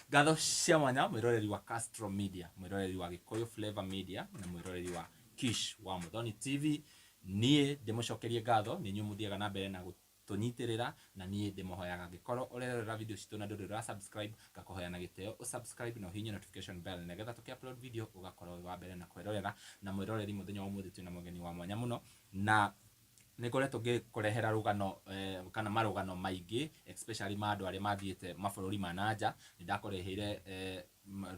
Ngatho cia mwanya mwiroreri wa Castro Media, mwiroreri wa Gikuyu Flavor Media na mwiroreri wa Kish wa Muthoni TV. Nie ndimucokerie ngatho ni nyumuthiaga na mbere na tunyitirira na nie ndimuhoyaga ngikoro urerera video citu na ndurira subscribe ngakuhoyana giteo usubscribe na uhinye notification bell nigetha tuki-upload video ugakorwo wa mbere na kwirorera. Na mwiroreri muthenya wa umuthi twina mugeni wa mwanya muno na nikoretwo ngikurehera rugano kana marugano maingi especially ma andu aria mathiite mabururi ma nanja. Nindakureheire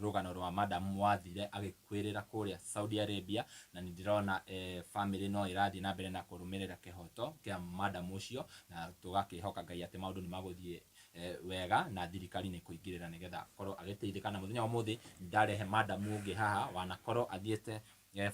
rugano rwa madam wathire agikwirira kuria Saudi Arabia na nindirona family no irathi na mbere na kurumirira kihoto kia madam ucio na tugakihoka Ngai ati maundu ni maguthie wega na thirikari ni kuingirira nigetha korwo agiteithika. Na muthenya wa umuthi ndarehe madam ungi haha wanakorwo athiete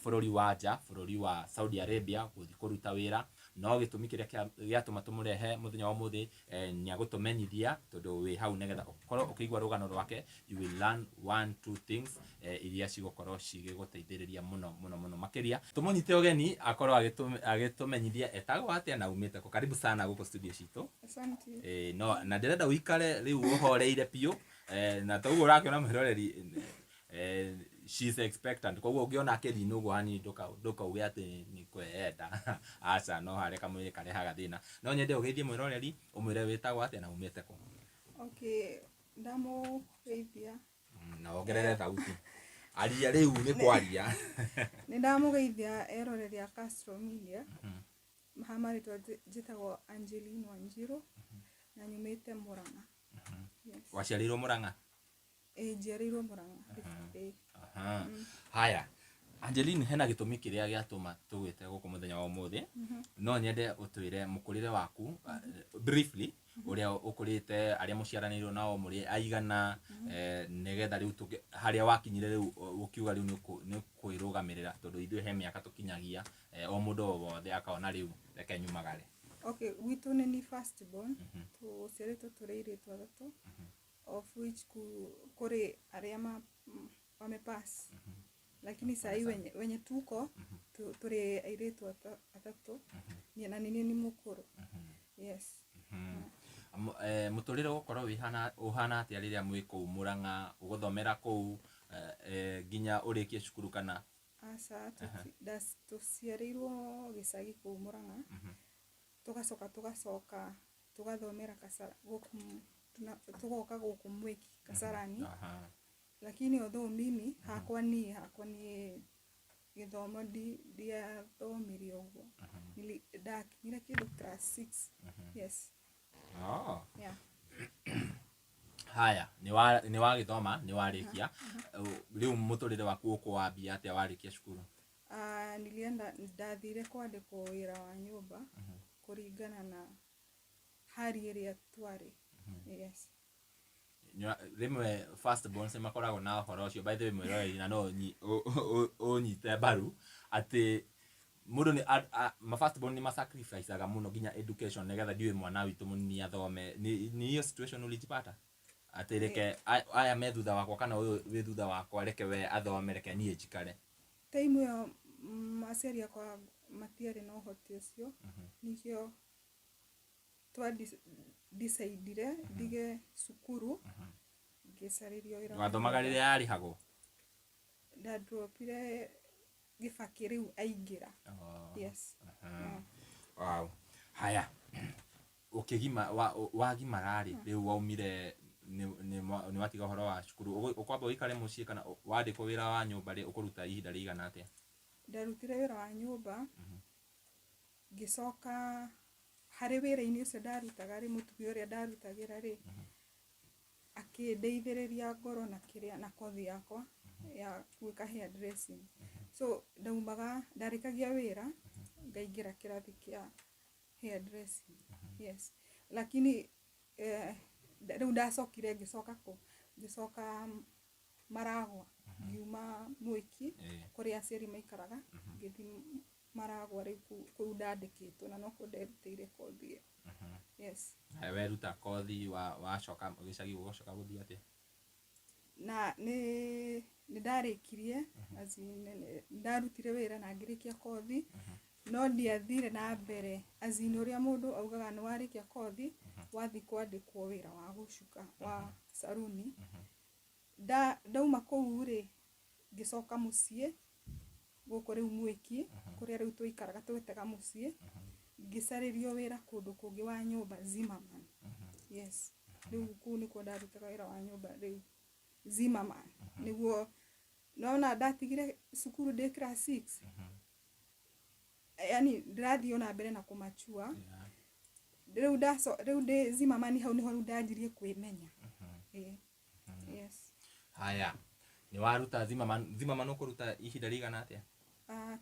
bururi wa nja, bururi wa Saudi Arabia guthi kuruta wira. No gitumi kiria giatuma tumurehe muthenya wa umuthi ni agutumenyithia tondu wi hau nigetha ukorwo ukigwa rugano rwake, you will learn 1-2 things iria cigukorwo cigiguteithiriria muno makiria. Tumunyite ugeni akorwo agitumenyithia etagwo atia na umite ko. Karibu sana guko studio citu. Asante. No na ndirenda uikare riu uhoreire piu na toguo urakiona mwiroreri she's expectant. Kwa hiyo ukiona akeli nugo hani doka uge ati ni kwenda acha no hare kamwe kare haga thina no nyende ugeithie mwiroreri umwire witagwo ati na umite ko. Okay, ndamo geithia na ongerere thauti aria riu ni kwaria ni ndamo geithia eroreri ya Castro Media. Mahamari twajitagwo Angeline Wanjiru na nyumite Murang'a. Yes. Waciarirwo Murang'a? Njiarirwo Murang'a. Haya Angeline, hena gitumi kiria giatuma tugwite guku muthenya wa umuthi. No nyende utwire mukurire waku briefly uria ukurite, aria muciaranirwo nao muri aigana nigetha riu haria wakinyire riu ukiuga riu ni kwirugamirira tondu ithuĩ he miaka tukinyagia o mundu wothe akaona riu reke nyumagare. Okay, witu ni first born tuciaritwo turi airitu athatu of which kuri aria wamepass lakini sai wenye tuko turi airitu athatu na nini ni mukuru. Yes. Muturire gukorwo uhana atia riria mwi kuu Murang'a uguthomera kuu nginya urikie cukuru kana? Asa tuciarirwo gicagi kuu Murang'a tugacoka tugathomera Kasara tugoka guku Mwiki Kasarani. Lakini although mimi hakwa ni githomo ndiathomirie uguo ndakinyire kindu class 6. Yes. Yeah. Haya ni wa githoma ni warikia riu muturire waku ukuwambia atia warikia cukuru? Nilienda ndathire kwandikwo wira wa nyumba kuringana na hali iria twari. Yes. Rimwe first born se makoragwo na horo cio by the way mwiroreri na no unyite mbaru ati mundu ni ma first born ni ma sacrifice aga muno nginya education nigetha ndiwe mwana witu munini athome. Ni hiyo situation ulijipata ati reke aya me thutha wakwa kana uyu wi thutha wakwa reke we athome reke nie njikare? Time yo aciari akwa matiari no hoti ucio nikio twa decidire ndige cukuru ngisaririo wira. Wathomaga riria yarihagwo? Ndadropire gibaki riu aingira. Yes. Wow. Haya ukigima wagimara ri riu waumire ni watiga horo wa cukuru ukwamba wikare mucii kana wandikwo wira wa nyumba ri ukuruta ihinda rigana atia? Ndarutire wira wa nyumba ngicoka hari wira-ini ucio ndarutaga ri mutumia uria ndarutagira ri akindeithiriria ngoro na kiria na kothi yakwa ya gwika hair dressing. So ndaumaga ndarikagia wira ngaingira kirathi kia hair dressing. Yes. Lakini riu ndacokire ngicoka Maragwa ngiuma Mwiki kuria aciari maikaraga ngithi Maragwa riu kuu ndandikitwo na no kunderutire kothi. Yes. We ruta kothi wacoka gicagi ugocoka guthii atia? Na ni ndarikirie ndarutire wira na ngirikia kothi no ndiathire na mbere azini uria mundu augaga ni warikia kothi wathi kwandikwo wira wa gucuka wa saruni ndauma kũu rĩ ngicoka mũciĩ gũkũ rĩu Mwiki kũrĩa rĩu tũikaraga twĩtega mũciĩ ngicarĩrio wĩra kũndũ kũngĩ wa nyũmba Zimmerman. Yes, rĩu kũu nĩkuo ndarutaga wĩra wa nyũmba rĩu Zimmerman. Nĩguo naona ndatigire cukuru ndĩ class 6. Yani ndirathiĩ ona mbere na kũmachua. Rĩu ndĩ Zimmerman hau niho ndanjirie kwĩmenya. Yes. Haya. Ni waruta Zimmerman ũkũruta ihinda rĩigana atĩa?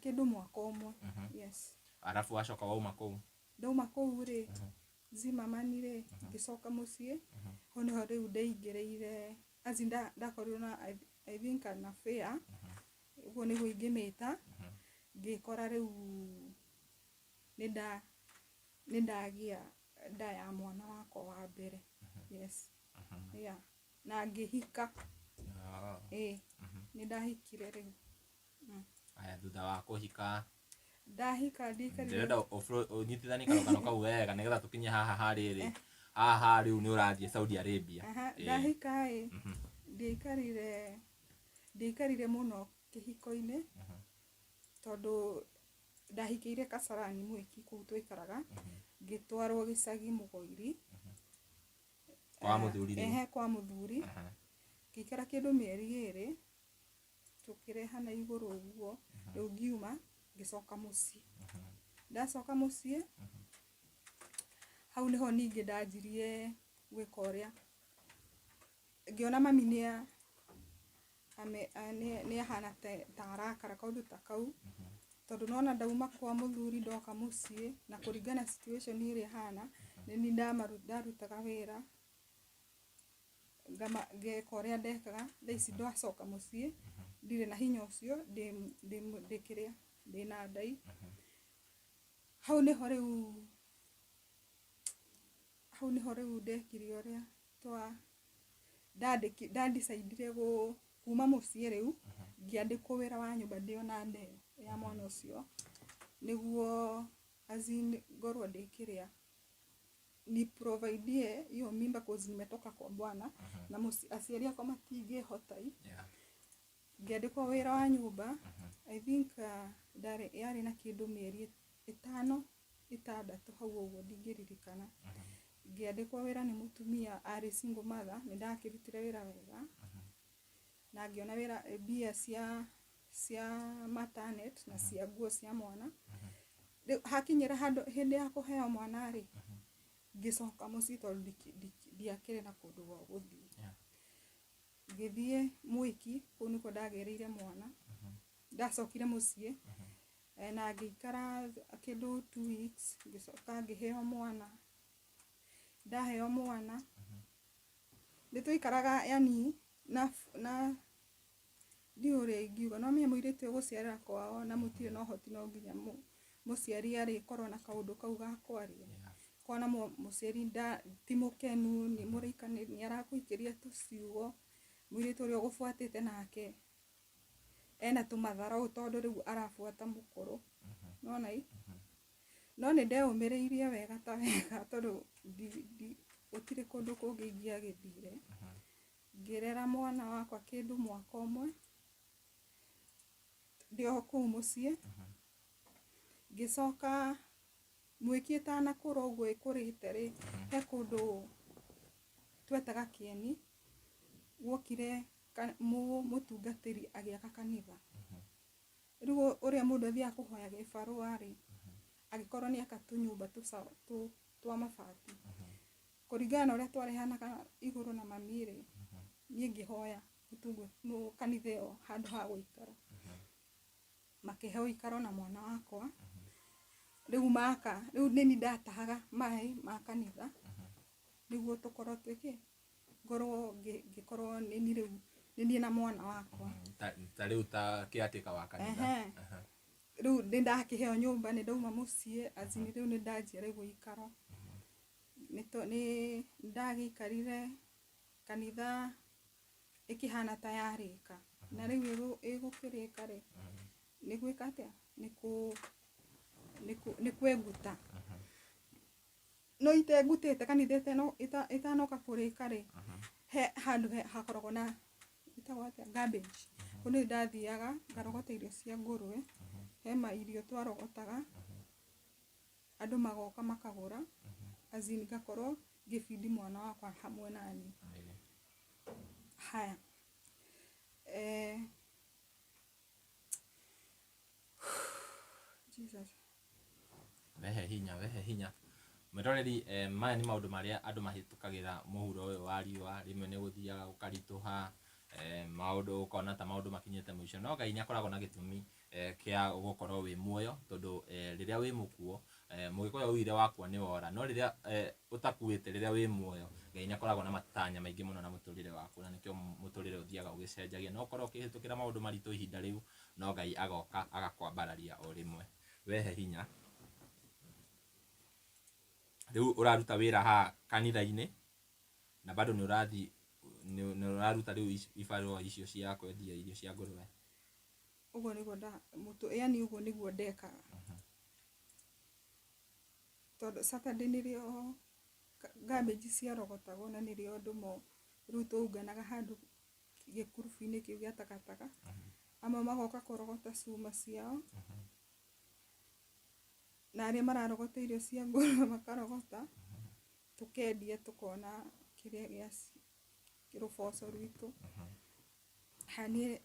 Kĩndũ mwaka ũmwe. Yes. Arafu wacoka wauma kũu? Ndauma kũu rĩ Zimmerman rĩ ngicoka mũciĩ. Ho niho rĩu ndaingĩrĩire azinda ndakorirwo na I think na fair. Ũguo nĩguo ingĩmĩta. Ngĩkora rĩu nĩndagĩa nda ya mwana wakwa wa mbere. Yes. Yeah. Na ngĩhika. Nĩndahikire rĩu. Aya thutha wa kũhika ndahika ndikarire ndĩrenda ũnyitithanie karũgano kau wega nĩgetha tũkinye haha rĩrĩ haha rĩu nĩ ũrathiĩ Saudi Arabia. Ndahika ndikarire mũno kĩhiko-inĩ tondũ ndahikĩire Kasarani Mwiki kũu twĩkaraga ngĩtwarwo gĩcagi Mũgoiri kwa mũthuri kwa mũthuri ngĩikara kĩndũ mĩeri 2 tũkĩrehana igũrũ ũguo rĩu ngiuma ngĩcoka mũciĩ. Ndacoka mũciĩ hau niho ningĩ ndanjirie gwĩka ũrĩa ngĩona mami nĩ ahana ta arakara kaũndũ ta kau tondũ nona ndauma kwa mũthuri ndoka mũciĩ na kũringana situation ĩrĩa hana nĩ ndarutaga wĩra ngeka ũrĩa ndekaga thaa ici ndacoka mũciĩ ndirĩ na hinya ũcio ndĩkĩrĩa ndĩna ndai. Hau niho rĩu ndekire ũrĩa ndandicaidire kuma mũciĩ rĩu ngĩandĩkwo wĩra wa nyũmba ndĩona ndeo ya mwana ũcio nĩguo ngorwo ndĩkĩrĩa ni provide hiyo mimba cause nimetoka kwa bwana na aciari akwa matingĩhota. Ngĩandĩkwo wĩra wa nyũmba I think yarĩ na kĩndũ mĩeri 5-6 hau ũguo ndingĩririkana. Ngĩandĩkwo wĩra nĩ mũtumia arĩ single mother nĩndakĩrutire wĩra wega na ngĩona wĩra mbia cia maternity na cia nguo cia mwana. Hakinyĩra handũ hĩndĩ ya kũheo mwana rĩ ngĩcoka mũciĩ tondũ ndiakĩrĩ na kũndũ gwa gũthiĩ. Ngĩthiĩ Mwiki kũu nĩkuo ndagĩrĩire mwana. Ndacokire mũciĩ na ngĩikara kĩndũ 2 weeks ngĩcoka ngĩheo mwana. Ndaheo mwana nĩtũikaraga yani na ndiũrĩa ingiuga no mĩe mũirĩtu gũciarĩra kwao na mũtirĩ na ũhoti no nginya mũciari arĩkorwo na kaũndũ kau ga kwaria. Kwana mũciari ti mũkenu nĩ mũraikanĩria nĩ arakũikĩria tũciugo mũirĩtu ũrĩa ũgũbuatĩte nake ena tũmatharau tondũ rĩu arabuata mũkũrũ. Nona no nĩ ndeũmĩrĩirie wega ta wega tondũ gũtirĩ kũndũ kũngĩ ingĩagĩthire. Ngĩrera mwana wakwa kĩndũ mwaka ũmwe ndĩ kũu mũciĩ. Ngĩcoka Mwiki ĩtanakũra ũguo ĩkũrĩte rĩ he kũndũ twetaga Kieni guokire mũtungatĩri agĩaka kanitha. Rĩu ũrĩa mũndũ athiaga kũhoya gĩbarũa rĩ agĩkorwo nĩ aka tũnyũmba twa mabati kũringana na ũrĩa twarehanaga igũrũ na mami rĩ niĩ ngĩhoya kanitha ĩyo handũ ha gũikara makĩhe ũikaro na mwana wakwa. Rĩu nĩni ndatahaga maĩ ma kanitha nĩguo tũkorwo ngorwo ngĩkorwo nĩniĩ na mwana wakwa ta rĩu ta kĩatĩka wa kanitha. Rĩu nĩndakĩheo nyũmba nĩndauma mũciĩ azini rĩu nĩndanjiare gũikara nĩndagĩikarire kanitha ĩkĩhana ta yarĩka na rĩu ĩgũkĩrĩka rĩ nĩgwĩka atĩa nĩ kwĩnguta. No itengutĩte kanitha ĩtanoka kũrĩka rĩ he handũ hakoragwo na itagwo atia garbage kuni ndathiaga ngarogota irio cia ngũrwe hema irio twarogotaga andu magoka makagura azini gakorwo gifidi mwana wakwa hamwe nani haya Jesus wehe hinya mwiroreri maya ni maundu maria andu mahitukagira muhuro uyu wa riua rimwe ni guthiaga gukarituha maundu ukona ta maundu makinyete mwisho no Ngai ni akoragwo na gitumi kia gukorwo wi muoyo tondu riria wi mukuo mugikoya uire wakwa ni wora no riria utakuite riria wi muoyo Ngai ni akoragwo na matanya maingi muno na muturire waku na nikio muturire uthiaga ugicenjagia no korwo ukihitukira maundu maritu ihinda riu no Ngai agoka agakwambararia o rimwe wehe hinya riu uraruta wira ha kanitha-ini na bado ni uraruta riu ibarua icio cia kwendia irio cia ngũrwe ugo niguo yani ugo niguo ndeka todo Saturday nirio garbage cia rogotagwo na nirio ndumo riu tuunganaga handu gikurubu-ini kiu gia takataka amwe magoka kurogota cuma ciao na aria mararogota irio cia ngũrwe makarogota tukendia tukona kiria giaci kiruboco rwitu hani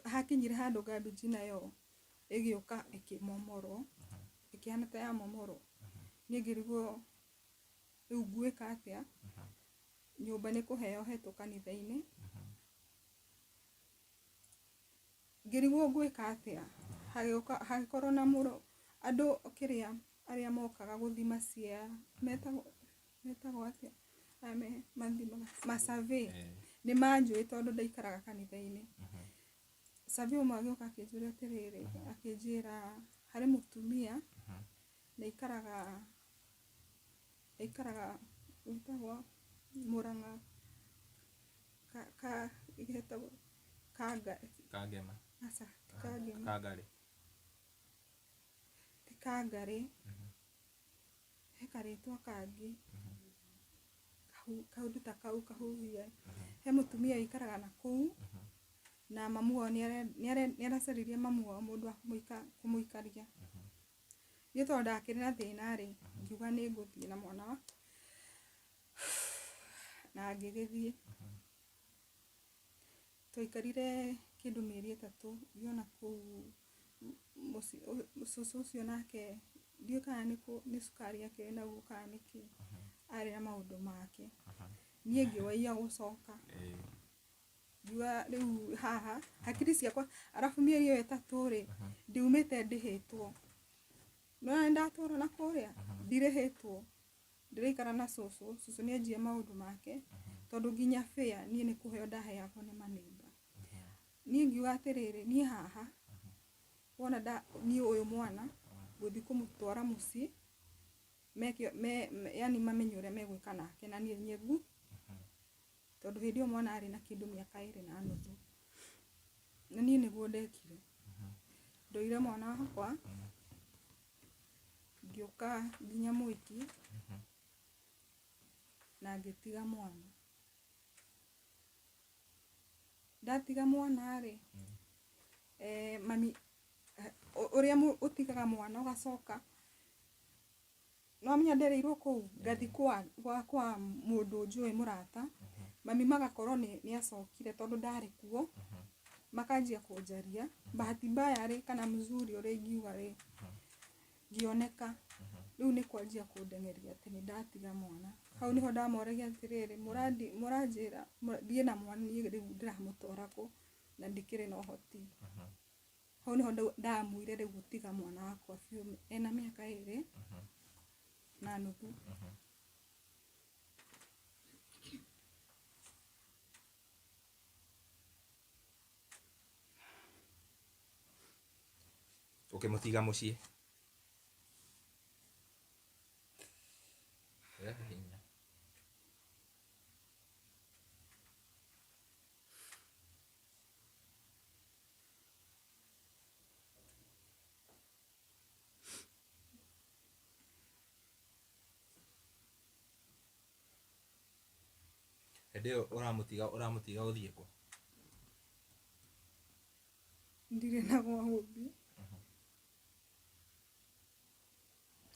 hakinyire handu garbage nayo igioka ikimomorwo ikihana ta ya momoro ni ngiriguo riu ngwika atia nyumba ni kuheo hetu kanitha-ini ngiriguo ngwika atia hagikorwo na muro andu kiria aria mokaga guthima cia metagwo atia masurvey ni manjui tondu ndaikaraga kanitha-ini survey umwe agioka akinjura atiriri akinjira hari mutumia na ikaraga witagwo Murang'a igetagwo Kagema asa Kagari hekaritwa kangi kaundu ta kau kahuhia he mutumia ikaraga na kuu na mamu wao ni aracaririe mamu wao mundu kumuikaria ni tondu ndakiri na thina ri ngiuga ni nguthie na mwana na ngigithie twikarire kindu mieri 3 giona kuu mususu ucio nake ndio kana ni sukari yake na guka niki ari na maundu make nie ngiwaia gucoka jua riu haha hakiri ciakwa arafu mieri iyo 3 ri ndiumite ndihitwo no ndatura na kuria ndirihitwo ndirikara na susu ni ajie maundu make tondu nginya fare nie ni kuheo ndaheagwo ni maneiba nie ngiuga atiriri nie haha wona nie uyu mwana guthi kumutwara muci yani mamenye uria megwika nake na nie nyegu tondu hindi mwana ari na kindu miaka 2.5 na nie niguo ndekire ndoire mwana wakwa ngioka nginya mwiki na ngitiga mwana ndatiga mwana ri mami uria utigaga mwana ugacoka no amenya ndereirwo kuu ngathi kwa mundu njui murata mami magakorwo ni acokire tondu ndari kuo makanjia kunjaria bahati mbaya ri kana mzuri uria ingiuga ri ngioneka riu ni kwanjia kundengeria ati ni ndatiga mwana hau niho ndamoragia atiriri muranjira thie na mwana ni riu ndiramutwara ku na ndikire na uhoti hau niho ndamwire riu gutiga mwana wakwa biu ena miaka 2.5 ukimutiga mucii ndio uramutiga uthie ku ndirĩ na gwa gũthiĩ.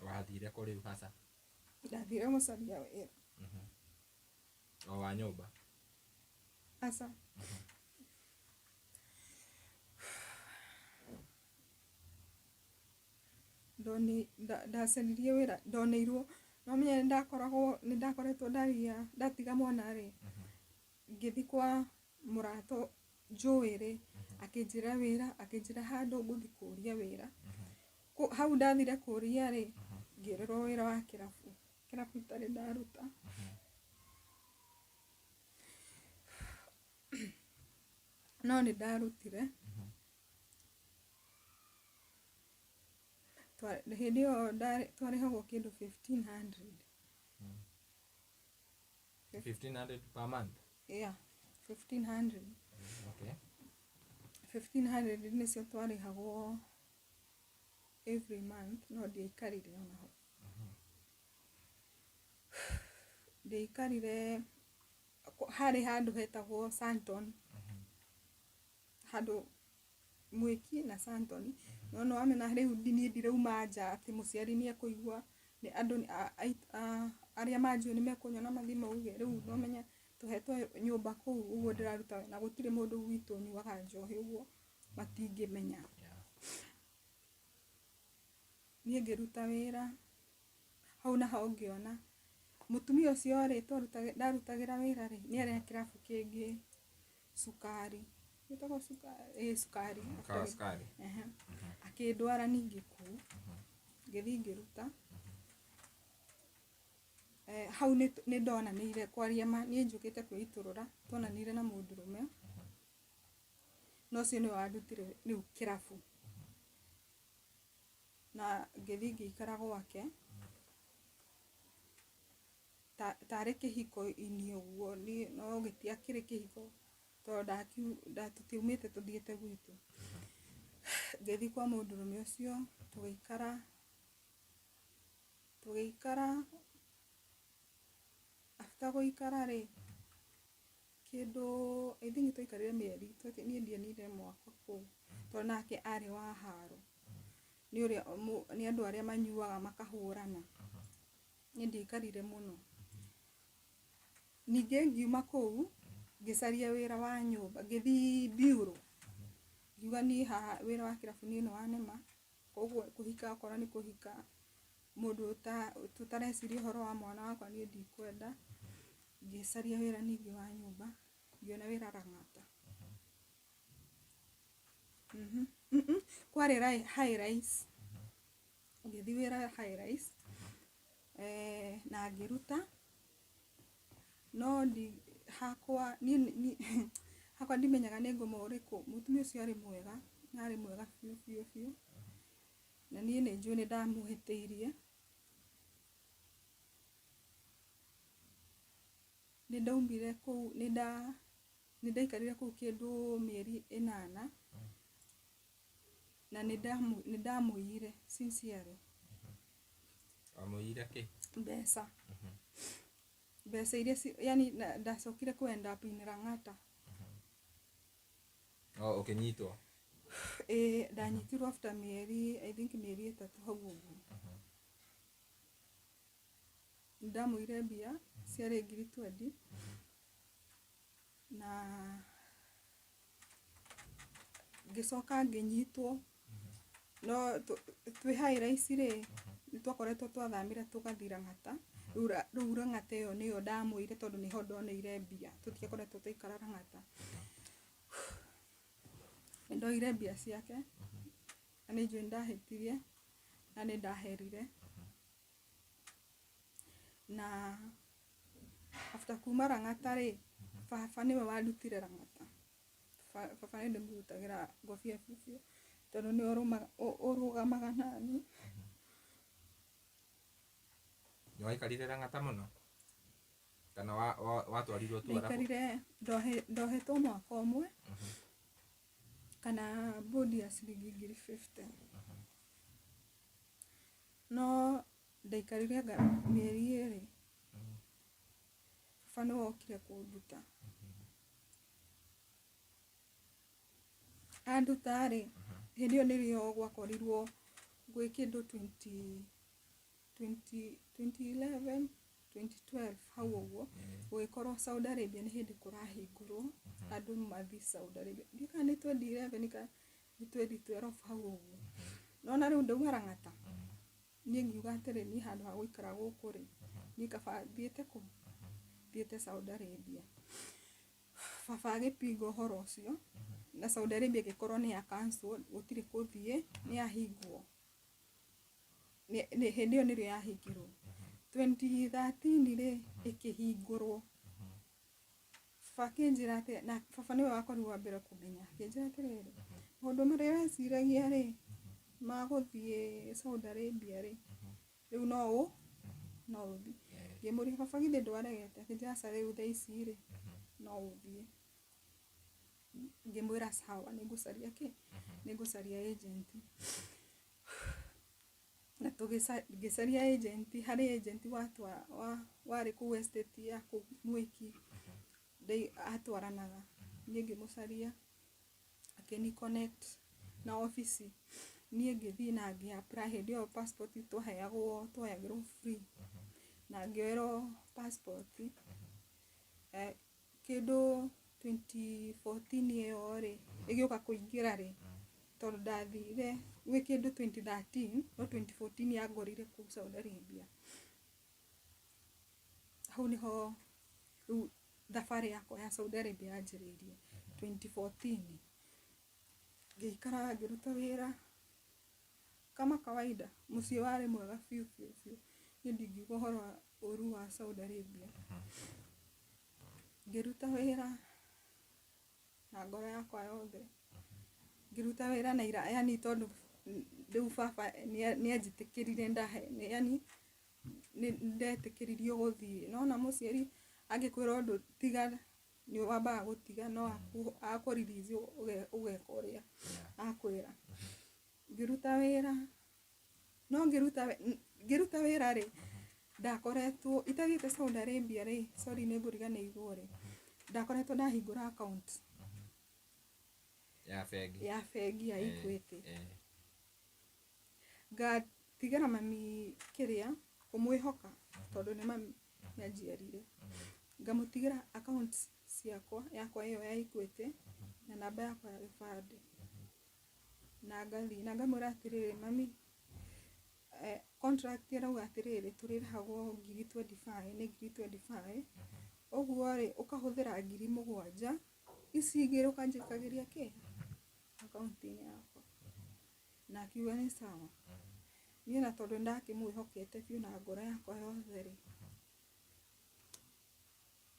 Wathire kũ rĩu hasa? Ndathire gũcaria wĩra. O wa nyũmba? Aca. Ndacaririe wĩra ndoneirwo, no menye nĩndakoretwo ndatiga mwana-rĩ, ngĩthiĩ kwa mũrata njũĩ-rĩ, akĩnjĩra wĩra, akĩnjĩra handũ ngũthiĩ kũria wĩra. Hau ndathire kũria-rĩ, ngĩĩrĩrwo wĩra wa kĩrabu itarĩ ndaruta. No nĩndarutire. Hĩndĩ ĩyo twarĩhagwo kĩndũ 1500. 1500 per month? Yeah, 1500. Okay. 1500 nĩcio twarĩhagwo every month, no ndiaikarire ona ho. Ndiaikarire, harĩ handũ hetagwo Santon, handũ Mwiki na Santon. No nĩwamenya rĩu niĩ ndirauma nja atĩ mũciari nĩekũigua, andũ arĩa manjũĩ nĩmekũnyona mathiĩ mauge. Rĩu nĩwamenya tũhetwo nyũmba kũu, ũguo ndĩraruta wĩra na gũtirĩ mũndũ gwitũ ũnyuaga njohi, ũguo matingĩmenya. Niĩ ngĩruta wĩra hau naho ngĩona mũtumia ũcio-rĩ ndarutagĩra wĩra-rĩ, nĩarĩ na kĩrabu kĩngĩ Sukari. Gĩtagwo Sukari. Sukari. Akĩndwara ningĩ kũu, ngĩthiĩ ngĩruta. Hau nĩndonanĩire kwaria ma, niĩ njũkĩte kwĩitũrũra, tuonanĩire na mũndũrũme, no ũcio nĩwe wandutire rĩu kĩrabu. Na ngĩthiĩ ngĩikara gwake, tarĩ kĩhiko-inĩ ũguo, no gĩtiakĩrĩ kĩhiko tondũ tũtiumĩte tũthiĩte gwitũ. Ngĩthiĩ kwa mũndũrũme ũcio, tũgĩikara. After gũikara-rĩ, kĩndũ I think twaikarire mĩeri, niĩ ndionire mwaka kũu, tondũ nake arĩ wa haro. Nĩ andũ arĩa manyuaga makahũrana. Niĩ ndiaikarire mũno. Ningĩ ngiuma kũu, ngĩcaria wĩra wa nyũmba, ngĩthiĩ Bureau. Ngiuga niĩ haha wĩra wa kĩrabu niĩ nĩwanema, koguo kũhika okorwo nĩ kũhika mũndũ tũtareciria ũhoro wa mwana wakwa niĩ ndikwenda. Ngĩcaria wĩra ningĩ wa nyũmba, ngĩona wĩra Lang'ata. Kwarĩ High Rise. Ngĩthiĩ wĩra High Rise, na ngĩruta. No hakwa ndimenyaga nĩ ngũma ũrĩkũ. Mũtumia ũcio arĩ mwega, arĩ mwega biũ biũ. Na niĩ nĩnjũĩ nĩndamũhĩtĩirie. Nĩndaumire kũu, nĩndaikarire kũu kĩndũ mĩeri 8. Na nĩndamũiyire sincerely. Wamũiyire kĩ? Mbeca. Mbeca iria yani ndacokire kũ-end up in Lang'ata. Ũkĩnyitwo? Ndanyitirwo after mĩeri, I think mĩeri 3 hau ũguo. Nĩndamũire mbia ciarĩ 20,000. Na ngĩcoka ngĩnyitwo. No twĩ High Rise-rĩ, nĩtwakoretwo twathamĩra tũgathiĩ Lang'ata. Rĩu Lang'ata ĩyo nĩyo ndamũire tondũ nĩho ndoneire mbia. Tũtiakoretwo tũikara Lang'ata. Nĩndoire mbia ciake, na nĩnjũĩ nĩndahĩtirie, na nĩndaherire. Na after kuma Lang'ata-rĩ, baba nĩwe wandutire Lang'ata. Baba nĩ ndĩmũrutagĩra ngobia biũ, tondũ nĩwe ũrũgamaga naniĩ. Nĩwaikarire Lang'ata mũno? Kana watwarirwo tu arabu? Ndaikarire, ndohetwo mwaka ũmwe, kana bodi ya ciringi 50,000. No ndaikarire mĩeri 2. Baba nĩwe okire kũnduta. andutari hindi yo nirio gwakorirwo gwi kindu 2011 2012 hau uguo gwikorwo Saudi Arabia ni hindi kurahingurwo andu mathi Saudi Arabia ndika ni 2011 ka ni 2012 hau uguo nona riu ndaumara ng'ata ni ngiuga atiri ni handu ha guikara guku ri ni kaba thiete ku thiete Saudi Arabia baba agipinga uhoro ucio na Saudi Arabia gikorwo ni ya cancel gutiri kuthie ni ahingwo ni hindi yo nirio yahingirwo 2013 ri ikihingurwo fakinjira ate na baba niwe wakorirwo wa mbere kumenya kinjira atiriri maundu maria weciragia ri maguthie Saudi Arabia ri riu no uthi ngimuria baba githe ndwaregete akinjira sa riu thaici ri no uthie ngimwira sawa nigucaria nigucaria agent na tugicaria agent hari agent wari ku estate ya ku Mwiki atwaranaga nie ngimucaria akini connect na office nie ngithii na ngi apply hindi yo passport twaheyagirwo free na ngero passport kindu 2014 iyo ri igiuka kuingira ri tondu ndathire gwi kindu 2013 no 2014 yangorire ku Saudi Arabia hau niho thabari yakwa ya Saudi Arabia yanjiriirie 2014 ngikara ngiruta wira kama kawaida mucii wari mwega fiu ni ndingiuga uhoro uru wa Saudi Arabia ngiruta wira na ngoro yakwa yothe ngiruta wira na ira yani tondu riu baba ni ajitikirire ndahe yani ni ndetikiririo guthii nona muciari angikwira undu tiga ni wambaga gutiga no akuririzi ugekoria akwira ngiruta wira no ngiruta wira ri ndakoretwo itagite Saudi Arabia ri sorry ni nguriganirwo ri ndakoretwo ndahingura account ya fegi ya Equity ngatigara mami kiria kumwihoka tondu ni mami nyanjiarire ngamutigira account yakwa iyo ya Equity na namba yakwa ya gibande na ngathi na ngamwira atiriri mami contract irauga atiriri turirahagwo 25 uguo ri ukahuthira 7,000 ici ingire ukanjikagiria ki account yakwa na akiuga ni sawa nie na tondu ndakimwihokete biu na ngoro yakwa yothe ri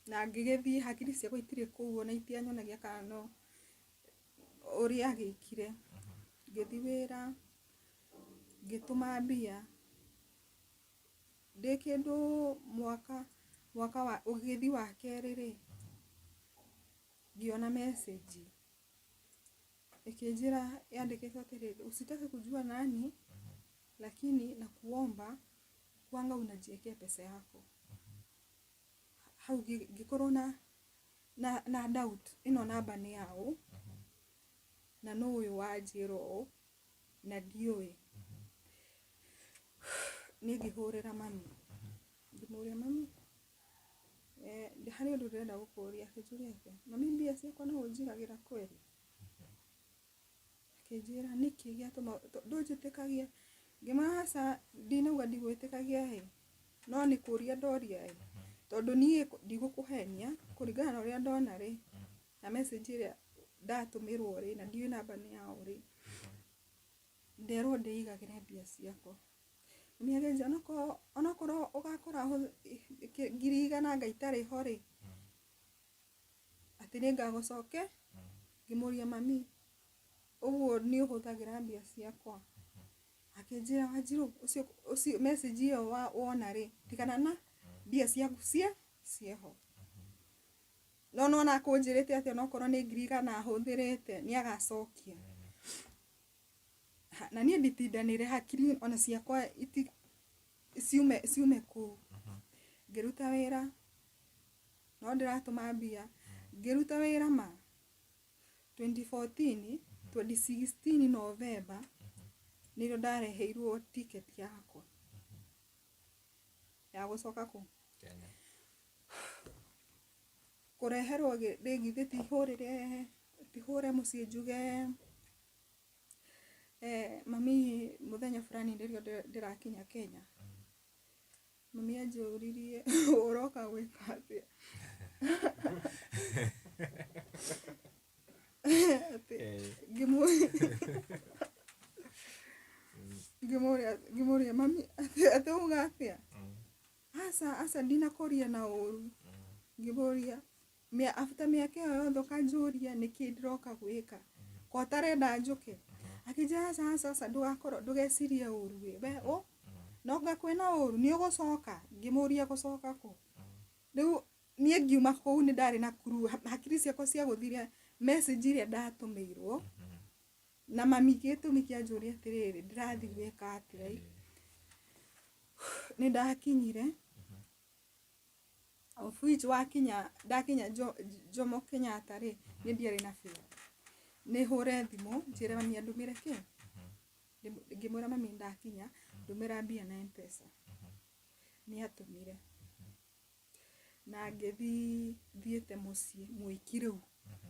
na ngigithii hakiri ciakwa itiri kuu ona itianyonagia kana no uria agikire ngithi wira ngituma mbia ndi kindu mwaka wa ugithi wa keri ri ngiona message ikinjira yandikitwo atiriri usitake kujua nani lakini nakuomba kwanga unajiwekea pesa yako hau gikorwo na doubt ino namba ni yao na no uyu wajiro na ndioi ni ngihurira mami ngimuria mami hari undu ndenda gukuria kijurete mami mbia ciakwa no unjigagira kweli kijira niki giatuma ndunjitikagia ngimasa ndinauga ndigwitikagia he no ni kuria ndoria he tondu nie ndigukuhenia kuringana na uria ndona ri na message ria ndatumirwo ri na ndiu namba ni yao ri nderwo ndigagire mbia ciakwa miagenja onakoro ugakora 100,000 ngaitari ho ri ati ni ngagucoke ngimuria mami uguo ni uhuthagira mbia ciakwa akinjira Wanjiru ucio message iyo wona ri tigana na mbia ciaku cieho no na kunjirite ati onakoro ni 100,000 ahuthirite ni agacokia na nie nditindanire hakiri ona ciakwa ciume ku ngiruta wira no ndiratuma mbia ngiruta wira ma 2014 2016 November nĩrĩo ndareheirwo ticket yakwa ya gũcoka kũ Kenya kũreherwo rĩngĩ tihũre mũciĩ njuge mami mũthenya fulani nĩrĩo ndĩrakinya Kenya mami anjũririe ũroka gwĩka atĩa ngĩmũria mami atĩ uga atĩa asa ndinakũria na ũru ngĩmũria after mĩaka ĩyo yothe ũkanjũria nĩkĩ ndĩroka gwĩka ko ũtarenda njũke akĩnjĩra asa ndũgecirie ũru we noga kwĩna ũru nĩ ũgũcoka ngĩmũria gũcoka kũ rĩu niĩ ngiuma kũu nĩ ndarĩ na kuru hakiri ciakwa cia gũthire message iria ndatũmĩirwo na mami gĩtũmi kĩanjũria atĩrĩrĩ ndĩrathiĩ gwĩka atĩa nĩ ndakinyire of which ndakinya Jomo Kenyatta rĩ nĩ ndiarĩ na fare nĩ hũre thimũ njĩre mami andũmĩre kĩ ngĩmwĩra mami ndakinya ndũmĩra mbia na M-Pesa nĩ atũmire na thiĩte mũciĩ Mwiki rĩu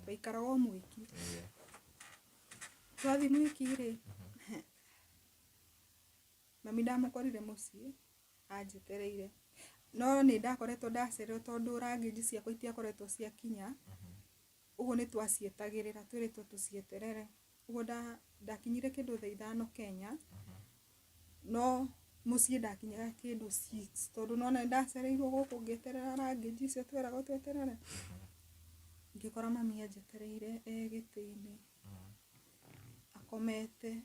twaikaraga o Mwiki twathi Mwiki rĩ mami ndamũkorire mũciĩ anjetereire no nĩ ndakoretwo ndacererwo tondũ rangi ciakwa itiakoretwo ciakinya ũguo nĩ twacietagĩrĩra twĩrĩtwo tũcieterere ũguo ndakinyire kĩndũ thaa 5 Kenya no mũciĩ ndakinyaga kĩndũ 6 tondũ nona ndacereirwo gũkũ ngĩeterera rangi icio tweragwo tweterere ngĩkora mami anjetereire gĩtĩ-inĩ akomete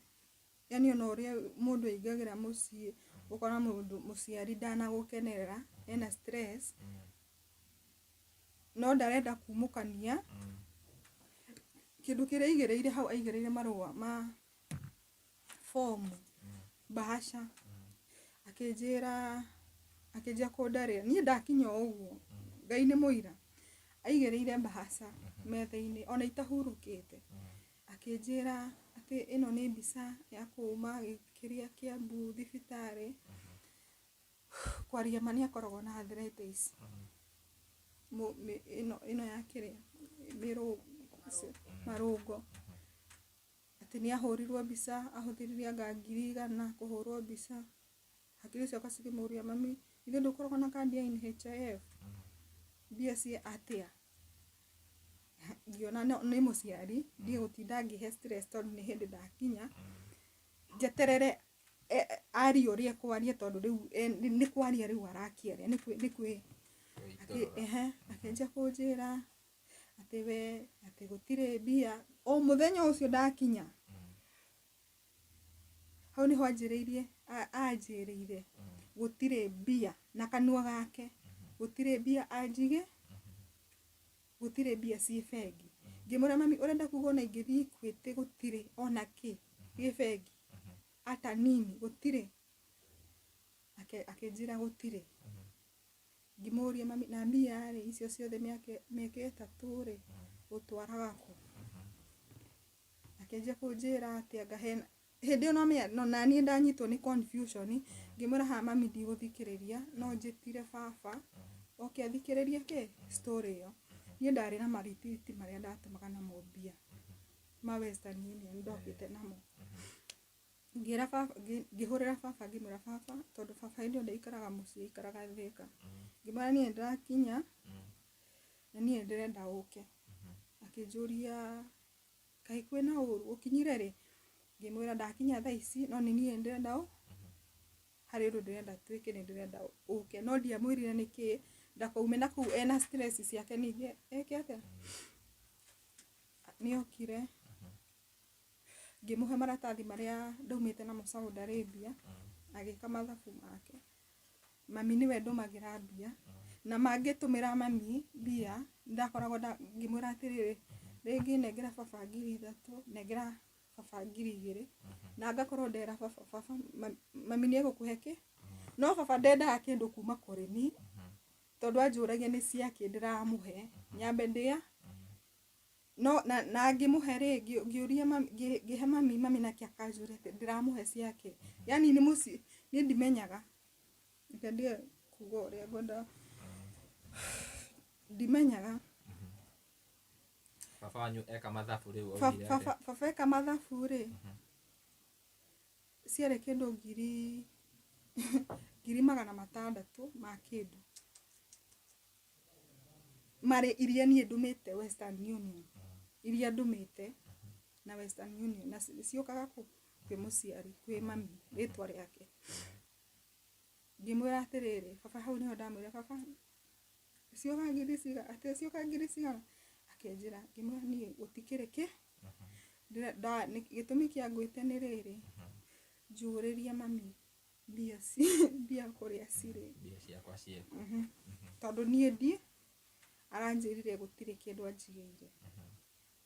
yani ona ũrĩa mũndũ aingagĩra mũciĩ ũkora mũndũ mũciari ndanagũkenerera ena stress no ndarenda kumũkania kĩndũ kĩrĩa aigĩrĩire hau aigĩrĩire marũa ma form bahasha akĩnjĩra kũndarĩra niĩ ndakinya ũguo Ngai nĩ mũira aigĩrĩire bahasha metha-inĩ ona itahurũkĩte akĩnjĩra atĩ ĩno nĩ mbica ya kuma kĩrĩa Kiambu thibitarĩ kwaria mani akoragwo na arthritis ĩno ya kĩrĩa marũngo atĩ nĩ ahũrirwo mbica ahũthĩrire anga 100,000 kũhũrwo mbica hakiri ciakwa cikĩmũria mami ithe ndũkoragwo na kandi ya NHIF mbia cia atĩa ngiona nĩ mũciari ndiĩ gũtinda ngĩhe stress tondũ nĩ hĩndĩ ndakinya njeterere arĩũrie kwaria tondũ rĩu nĩ kwaria rĩu arakĩaria nĩ kwĩ akĩnjia kũnjĩra atĩ we atĩ gũtirĩ mbia o mũthenya ũcio ndakinya hau nĩho anjĩrĩire gũtirĩ mbia na kanua gake gũtirĩ mbia anjige gũtirĩ mbia ciĩ bengi ngĩmũra mami ũrenda kuga ona ingĩthiĩ Equity gũtirĩ ona kĩ gĩ bengi ata nini gũtirĩ akĩnjĩra gũtirĩ ngĩmũria mami na mbia rĩ icio ciothe mĩaka 3 rĩ gũtwaraga kũ akĩnjia kũnjĩra atĩ anga hĩndĩ ĩyo no naniĩ ndanyitwo nĩ confusion ngĩmũra ha mami ndigũthikĩrĩria no njĩtire baba oke athikĩrĩrie kĩ story ĩyo niĩ ndarĩ na marititi marĩa ndatũmaga namo mbia ma Western Union ndokĩte namo ngĩhũrĩra baba ngĩmwĩra baba tondũ baba hĩndĩ ĩyo ndaikaraga mũciĩ aikaraga Thĩka ngĩmwĩra niĩ ndĩrakinya na niĩ ndĩrenda ũke akĩnjũria kaĩ kwĩna ũru ũkinyire rĩ ngĩmwĩra ndakinya thaa ici no nĩ niĩ ndĩrenda harĩ ũndũ ndĩrenda twĩke nĩ ndĩrenda ũke no ndiamwĩrire nĩkĩ ndakaume na kũu ena stress ciake ningĩ eke atĩa nĩokire ngĩmũhe maratathi marĩa ndaumĩte namo Saudi Arabia agĩka mathabu make mami nĩwe ndũmagĩra mbia na mangĩtũmĩra mami mbia ndakoragwo ngĩmwĩra atĩrĩrĩ rĩngĩ nengera baba 3,000 nengera baba 2,000 na ngakorwo ndera baba mami nĩegũkũhe kĩ no baba ndendaga kĩndũ kuma kũrĩ niĩ tondũ anjũragia nĩ ciake ndĩramũhe nyambe ndĩa no na ngimuhe ngiuria ngihe mami nake akajurete ndiramuhe ciake yani ni muci ni ndimenyaga ndie kugo ria ngoda ndimenyaga baba wanyu eka mathabu riu baba eka mathabu ri ciare kindu ngiri 600 ma kindu mari iria ni ndumite Western Union iria ndumite na Western Union na ciokaga kwi muciari kwi mami ritwa riake ngimwira atiriri baba hau niho ndamwira baba cioka ngiri ciga ati cioka ngiri ciga akenjira ngimwira ni gutikireke nda gitumi kia ngwite ni riri njuriria mami bia kuria cire bia ciakwa cieko tondu nie ndi aranjirire gutire kindu anjigeire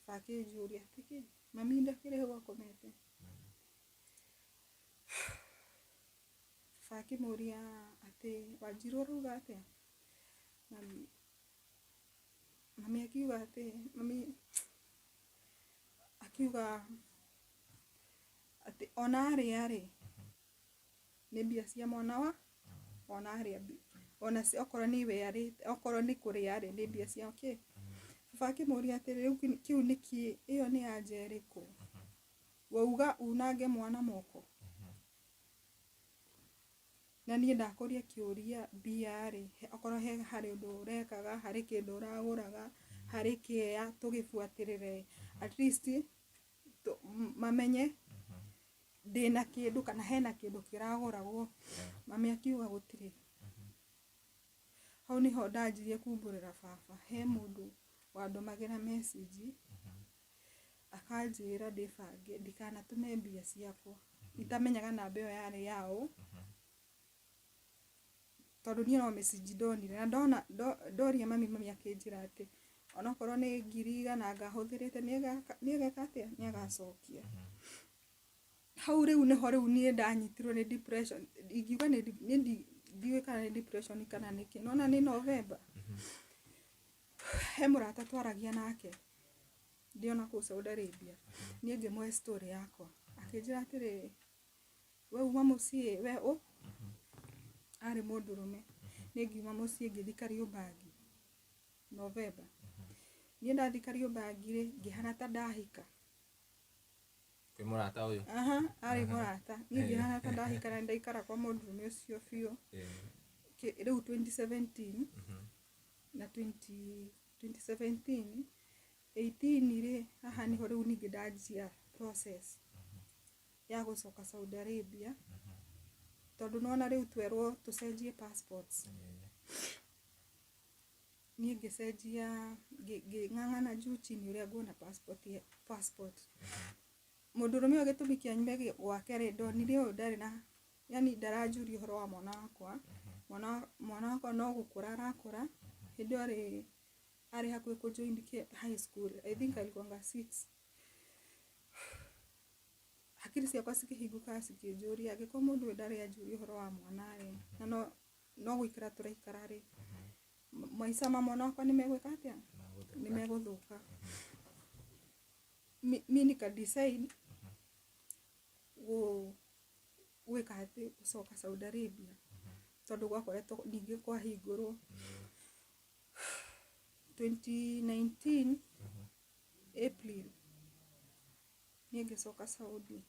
fake njuri atiki mami ndakire gwakomete fake muria ati wajiro ruga ati mami akiuga ati mami akiuga ati onari ari ni bia cia mwana wa onari ona si okoro ni we ari okoro ni kuri ari ni bia cia okay fake muria ati riu kiu niki iyo ni ajeriko wauga unange mwana moko na ni ndakoria kiuria bia ari okoro he hari undu urekaga hari kindu uraguraga hari kia tugifuatirire at least mamenye ndina kindu kana hena kindu kiraguragwo mami akiuga gutire hau niho ndanjirie kumburira baba he mundu wandumagira message akanjira ndibange ndikanatume mbia ciakwa itamenyaga namba iyo yari yao tondu ni no message ndonire na ndona ndoria mami akinjira ati onokorwo ni 100 ngahuthirite niegeka atia niegacokia hau riu niho riu nie ndanyitirwo ni depression ingiuga ni ndiwe kana ni depression kana niki nona ni November he murata twaragia nake ndiona ku Saudi Arabia nie ngimwe story yakwa akinjira atiri we uma mucie we o ari mundurume ni ngiuma mucie ngithikario bagi November nie ndathikario bagi ri ngihana ta ndahika kwi murata uyu ari murata nie ngihana ta ndahika na ndaikara kwa mundurume ucio bio riu 2017 na 2017 18 ri haha niho riu ningi ndanjia process ya gucoka Saudi Arabia tondu nona riu twerwo tucenjie passports nie ngicenjia ngangana juu chini uria nguona passport mundurume agitumikia nyumba gwake ri ndonire uyu ndari na yani ndaranjuri horo wa mwana wakwa mwana wakwa no gukura arakura hindi ari hakwe ku join high school I think alikuwa 6 hakiri ciakwa cikihinguka cikinjuria agiko mundu ndari anjuri horo wa mwana ri na no guikara turaikara ri maisha ma mwana wakwa nimegwika atia nimeguthuka mi nika decide gwika ati gucoka Saudi Arabia tondu gwakoretwo ningi kwa hingurwo 2019 April nie ngicoka Saudi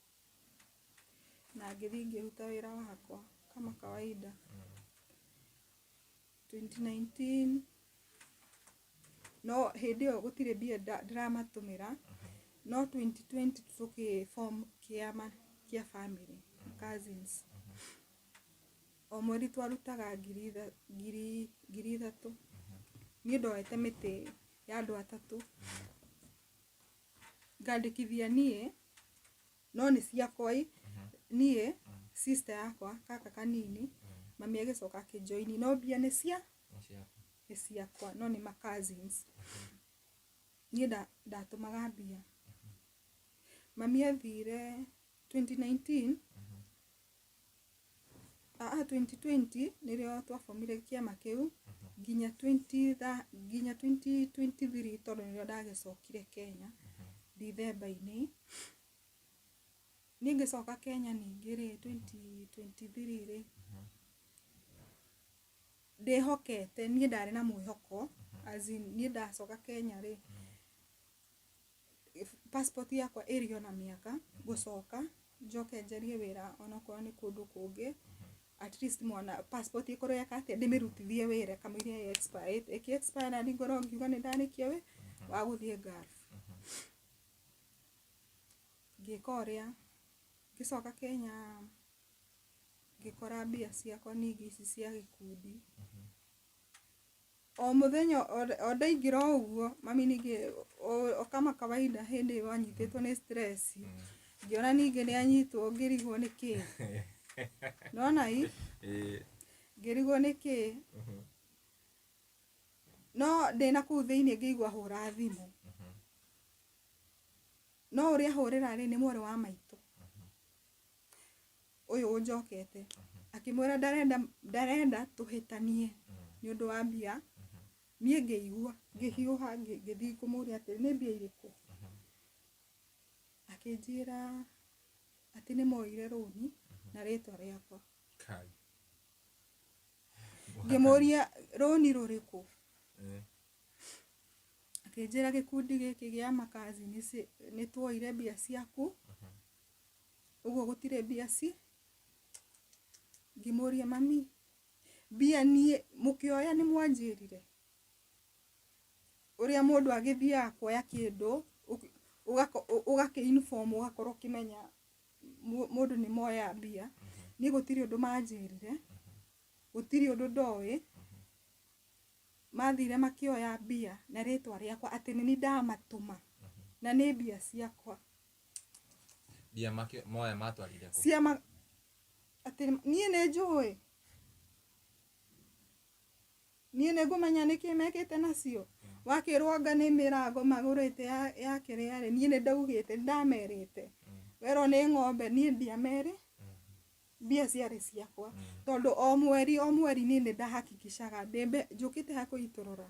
na ngithi ngiruta wira wakwa kama kawaida 2019 no hindi yo gutire bia ndiramatumira no 2020 tuki form kiama kia family cousins o mweri twarutaga ngiri 3 nie ndoete miti ya andu 3 ngandikithia nie no ni ciakwa nie sister yakwa kaka kanini mami agicoka akijoini no bia ni ciakwa no ni ma cousins nie ndatumaga bia mami athire 2019 2020 nirio twafomire kiama kiu nginya 2023 tondũ nĩrĩo ndagĩcokire Kenya December-inĩ. Niĩ ngĩcoka Kenya ningĩ rĩ 2023 rĩ ndĩhokete, niĩ ndarĩ na mwĩhoko as in niĩ ndacoka Kenya rĩ passport yakwa ĩrĩ ona mĩaka gũcoka njoke njarie wĩra onakorwo nĩ kũndũ kũngĩ, at least mwana passport ĩkorwo yaka atĩ ndĩmĩrutithie wĩra kamũira expire na ngorwo ngiuga nĩ ndarĩkia wĩ wa gũthiĩ Gulf. Ngĩka ũrĩa ngĩcoka Kenya ngĩkora mbia ciakwa ningĩ ici cia gĩkundi. O mũthenya o ndaingĩra ũguo mami ningĩ o kama kawaida hĩndĩ wanyitĩtwo nĩ stress ngĩona ningĩ nĩ anyitwo ngĩrigwo nĩ kĩ. Nona hii ngĩrigwo nĩ kĩ no ndĩna kũu thĩinĩ ngĩigua hũra thimũ, no ũrĩa hũrĩra rĩ nĩ mwarĩ wa maitũ ũyũ ũnjokete akĩmwĩra ndarenda tũhĩtanie nĩ ũndũ wa mbia. Niĩ ngĩigua ngĩhiũha ngĩthiĩ kũmũria atĩ nĩ mbia irĩkũ, akĩnjĩra atĩ nĩ moire rũni na rĩtwa rĩakwa. Ngĩmũria rũni rũrĩkũ, akĩnjĩra gĩkundi gĩkĩ gĩa makazini nĩ tuoire mbia ciaku ũguo gũtirĩ mbia ci. Ngĩmũria mami mbia niĩ mũkĩoya nĩ mwanjĩrire ũrĩa mũndũ agĩthiaga kuoya kĩndũ ũgakĩ uniform ũgakorwo ũkĩmenya mũndũ nĩ moya mbia. Niĩ gũtirĩ ũndũ manjĩrire, gũtirĩ ũndũ ndoĩ, mathire makĩoya mbia na rĩtwa rĩakwa atĩ nĩ ndamatũma na nĩ mbia ciakwa. Mbia moya matwarire kũ? Ciama atĩ niĩ nĩ njũĩ, niĩ nĩ ngũmenya nĩkĩ mekĩte nacio. Wakĩrwo anga nĩ mĩrango magũrĩte ya kĩrĩa niĩ nĩ ndaugĩte ndamerĩte werwo nĩ ng'ombe niĩ ndiamerĩ mbia ciarĩ ciakwa tondũ o mweri niĩ nĩ ndahakikishaga njũkĩte hakuhĩ itũrora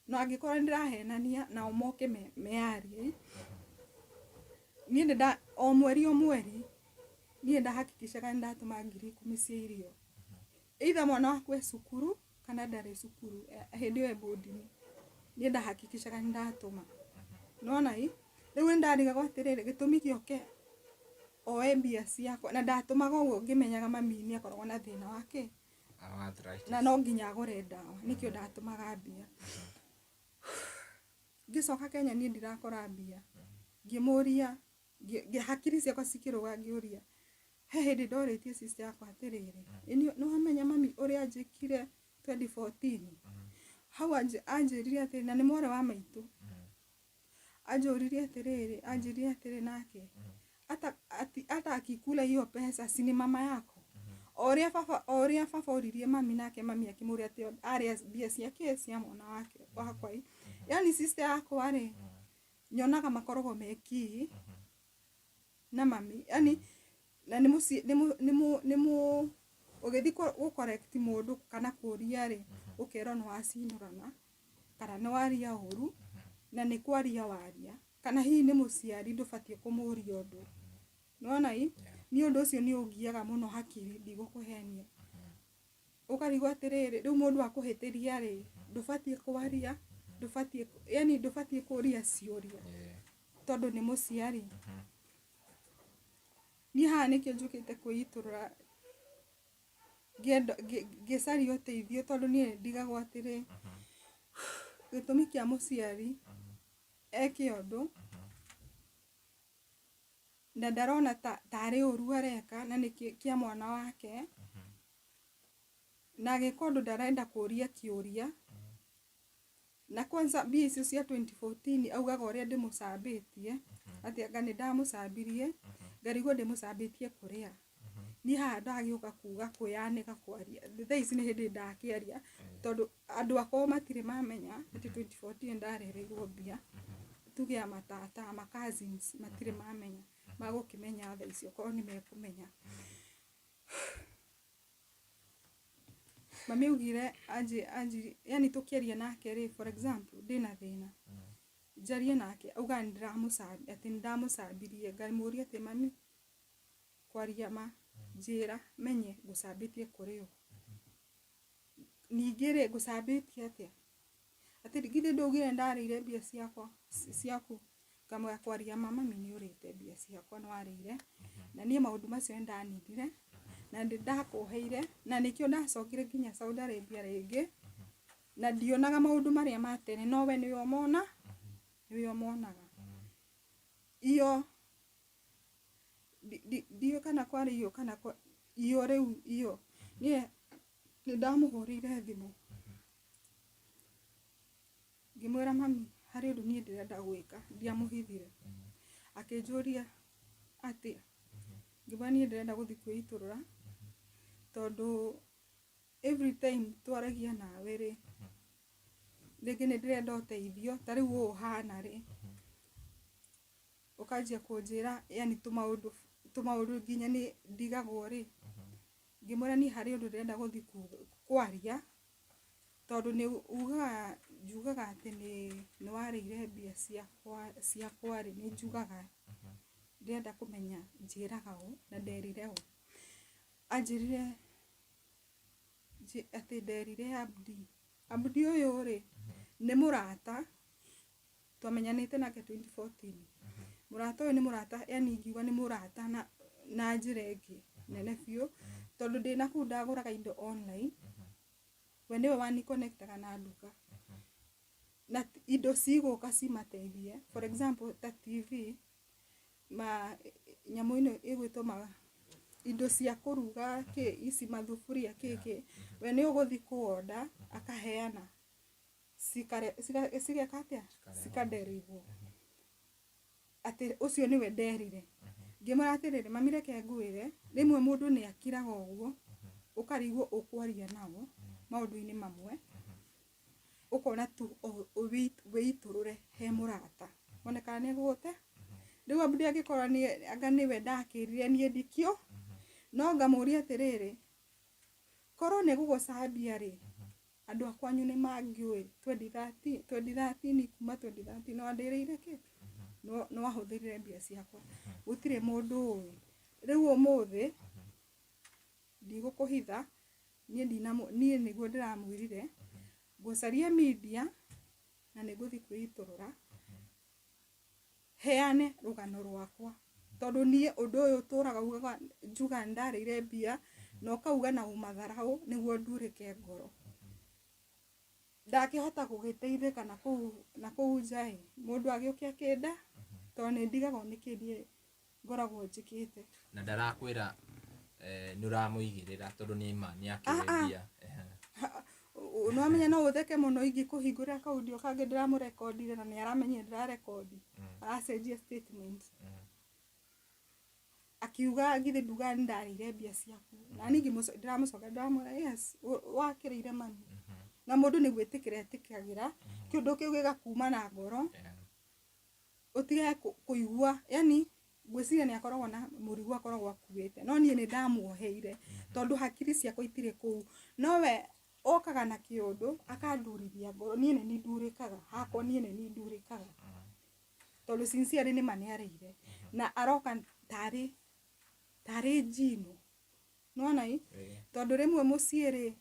no angĩkorwo ndĩrahenania nao moke mearie. Niĩ nĩ o mweri niĩ ndahakikishaga nĩ ndatũma 10,000 cia irio either mwana wakwe cukuru kana ndarĩ cukuru hĩndĩ ĩyo boarding niĩ ndahakikishaga nĩ ndatũma. Nona hii rĩu nĩ ndarigagwo atĩrĩrĩ gĩtũmi gĩoke oe mbia ciakwa na ndatũmaga ũguo ngĩmenyaga mami nĩ akoragwo na thĩna wake na no nginya agũre ndawa nĩkĩo ndatũmaga mbia. Ngĩcoka Kenya niĩ ndirakora mbia, ngĩmũria hakiri ciakwa cikĩrũga ngĩũria he hĩndĩ ndorĩtie sister yakwa atĩrĩrĩ nĩ wamenya mami ũrĩa njĩkire 2014 hau anjĩrire atĩrĩ na nĩ mwarĩ wa maitũ anjũririe atĩrĩ nake hata akikula hiyo pesa si ni mama yako. Oria baba oririe mami nake mami akimũria atĩ arĩa mbia ciake cia mwana wake wakwa. Yani sister yakwa rĩ nyonaga makoragwo meki na mami yani na nĩ ũgĩthi gũ correct mũndũ kana kũria rĩ ũkerwo nĩ wacinũrana kana nĩ waria ũru na nĩ kwaria waria kana hihi nĩ mũciari ndũbatiĩ kũmũria ũndũ. Nona hii nĩ ũndũ ũcio nĩ ũngiaga mũno hakiri ndigũkũhenia ũkarigwo atĩrĩrĩ rĩu mũndũ akũhĩtĩria rĩ ndũbatiĩ kwaria ndũbatiĩ kũria ciũria tondũ nĩ mũciari. Niĩ haha nĩkĩo njũkĩte kwĩitũrũra ngĩcaria ũteithio tondũ niĩ ndigagwo atĩrĩ gĩtũmi kĩa mũciari eke ũndũ na ndarona tarĩ ũru areka na nĩ kĩa mwana wake na agĩka ũndũ ndarenda kũria kĩũria na kwanza mbia icio cia 2014 augaga ũrĩa ndĩmũcambĩtie atĩ anga nĩ ndamũcambirie ngarigwo ndĩmũcambĩtie kũrĩa. Niĩ haha ndagĩũka kuga kwĩyanĩka kwaria thaa ici nĩ hĩndĩ ndakĩaria tondũ andũ akwa matirĩ mamenya atĩ 2014 ndarereirwo mbia tuge ya matata ma cousins matirĩ mamenya magũkĩmenya thaa icio korwo nĩ mekũmenya. mami ugire aji yani tukiaria nake ri for example ndina thina njarie nake auga ndiramucabi ati ndamucabirie ngamuria ati mami kwaria ma njira menye gucabitie kurio ningire gucabitie atia ati githe ndugire ndarire mbia ciaku kamwe kwaria mama mini urite mbia ciakwa nwarire na nie maundu macio ndanidire na ndakuheire na nikio ndacokire nginya Saudi Arabia ringi na ndionaga maundu maria matene no we niwe omonaga iyo dio kana kwari iyo kana iyo riu iyo nie ndamuhurire thimu ngimwira mami hari undu nie ndirenda gwika ndiamuhithire akinjuria ati ngimwira nie ndirenda guthi kwiturura tondu every time twaragia nawe ri ringi ni ndirenda uteithio tariu uhana ri ukajia kunjira yani tumaundu nginya ni ndigagwo ri ngimwira nie hari undu ndirenda guthi kwaria tondu ni njugaga ati ni warire mbia ciakwa ri ni njugaga ndirenda kumenya njiraga u na nderire u anjirire ati nderire Abdi uyu ri ni murata twamenyanite nake 2014 murata uyu ni murata yani ngiuga ni murata na njira ingi nene biu tondu ndina kuu ndaguraga indo online we niwe wani connectaga na nduka na indo ciguka cimateithie for example ta TV nyamu ino igwitwo indo cia kuruga ici mathufuria kiki we ni uguthi kuoda akaheana sigekatia sikaderivwo ati ucio niwe nderire ngimara atirire mamire ke nguire rimwe mundu ni akiraga uguo ukarigwo ukwaria nao maundu-ini mamwe ukona tu witurure he murata moneka ni gute riu Abdi agikora ni anga niwe ndakirire nie ndikio no ngamuria atiriri koro ne gugucambia ri andu akwanyu ni mangiui 2013 kuma 2013 no andirire ki no ahuthirire mbia ciakwa gutire mundu ui riu umuthi ndigukuhitha nie niguo ndiramwirire gucaria media na niguthi kwiturura heane rugano rwakwa tondu nie undu uyu turaga ugaga njuga ndarire mbia no kauga na umatharau niguo ndurike ngoro ndakihota gugiteithika na kuu njai mundu agiukia kinda tondu ni ndigaga nikindie ngoragwo njikite na ndarakwira ni uramuigirira tondu ni imani akiwebia no amenya no utheke muno ingi kuhingura kaudio kange ndiramurekordire na ni aramenya ndirarekondi aracenjia statement akiuga ngithi nduga ndarire mbia ciaku na ningi ndiramucoka ndamwira yes wakirire mami na mundu ni gwitikira etikagira kiundu kiu gigakuma na ngoro utige kuigua yani gwiciria ni akoragwo na murigu akoragwo akuite no nie ni ndamuoheire tondu hakiri ciakwa itire kuu no we okaga na kiundu akandurithia ngoro nie ni ndurikaga hako nie ni ndurikaga tondu sincerely ni maniarire na aroka tari jino no nai tondu rimwe muciiri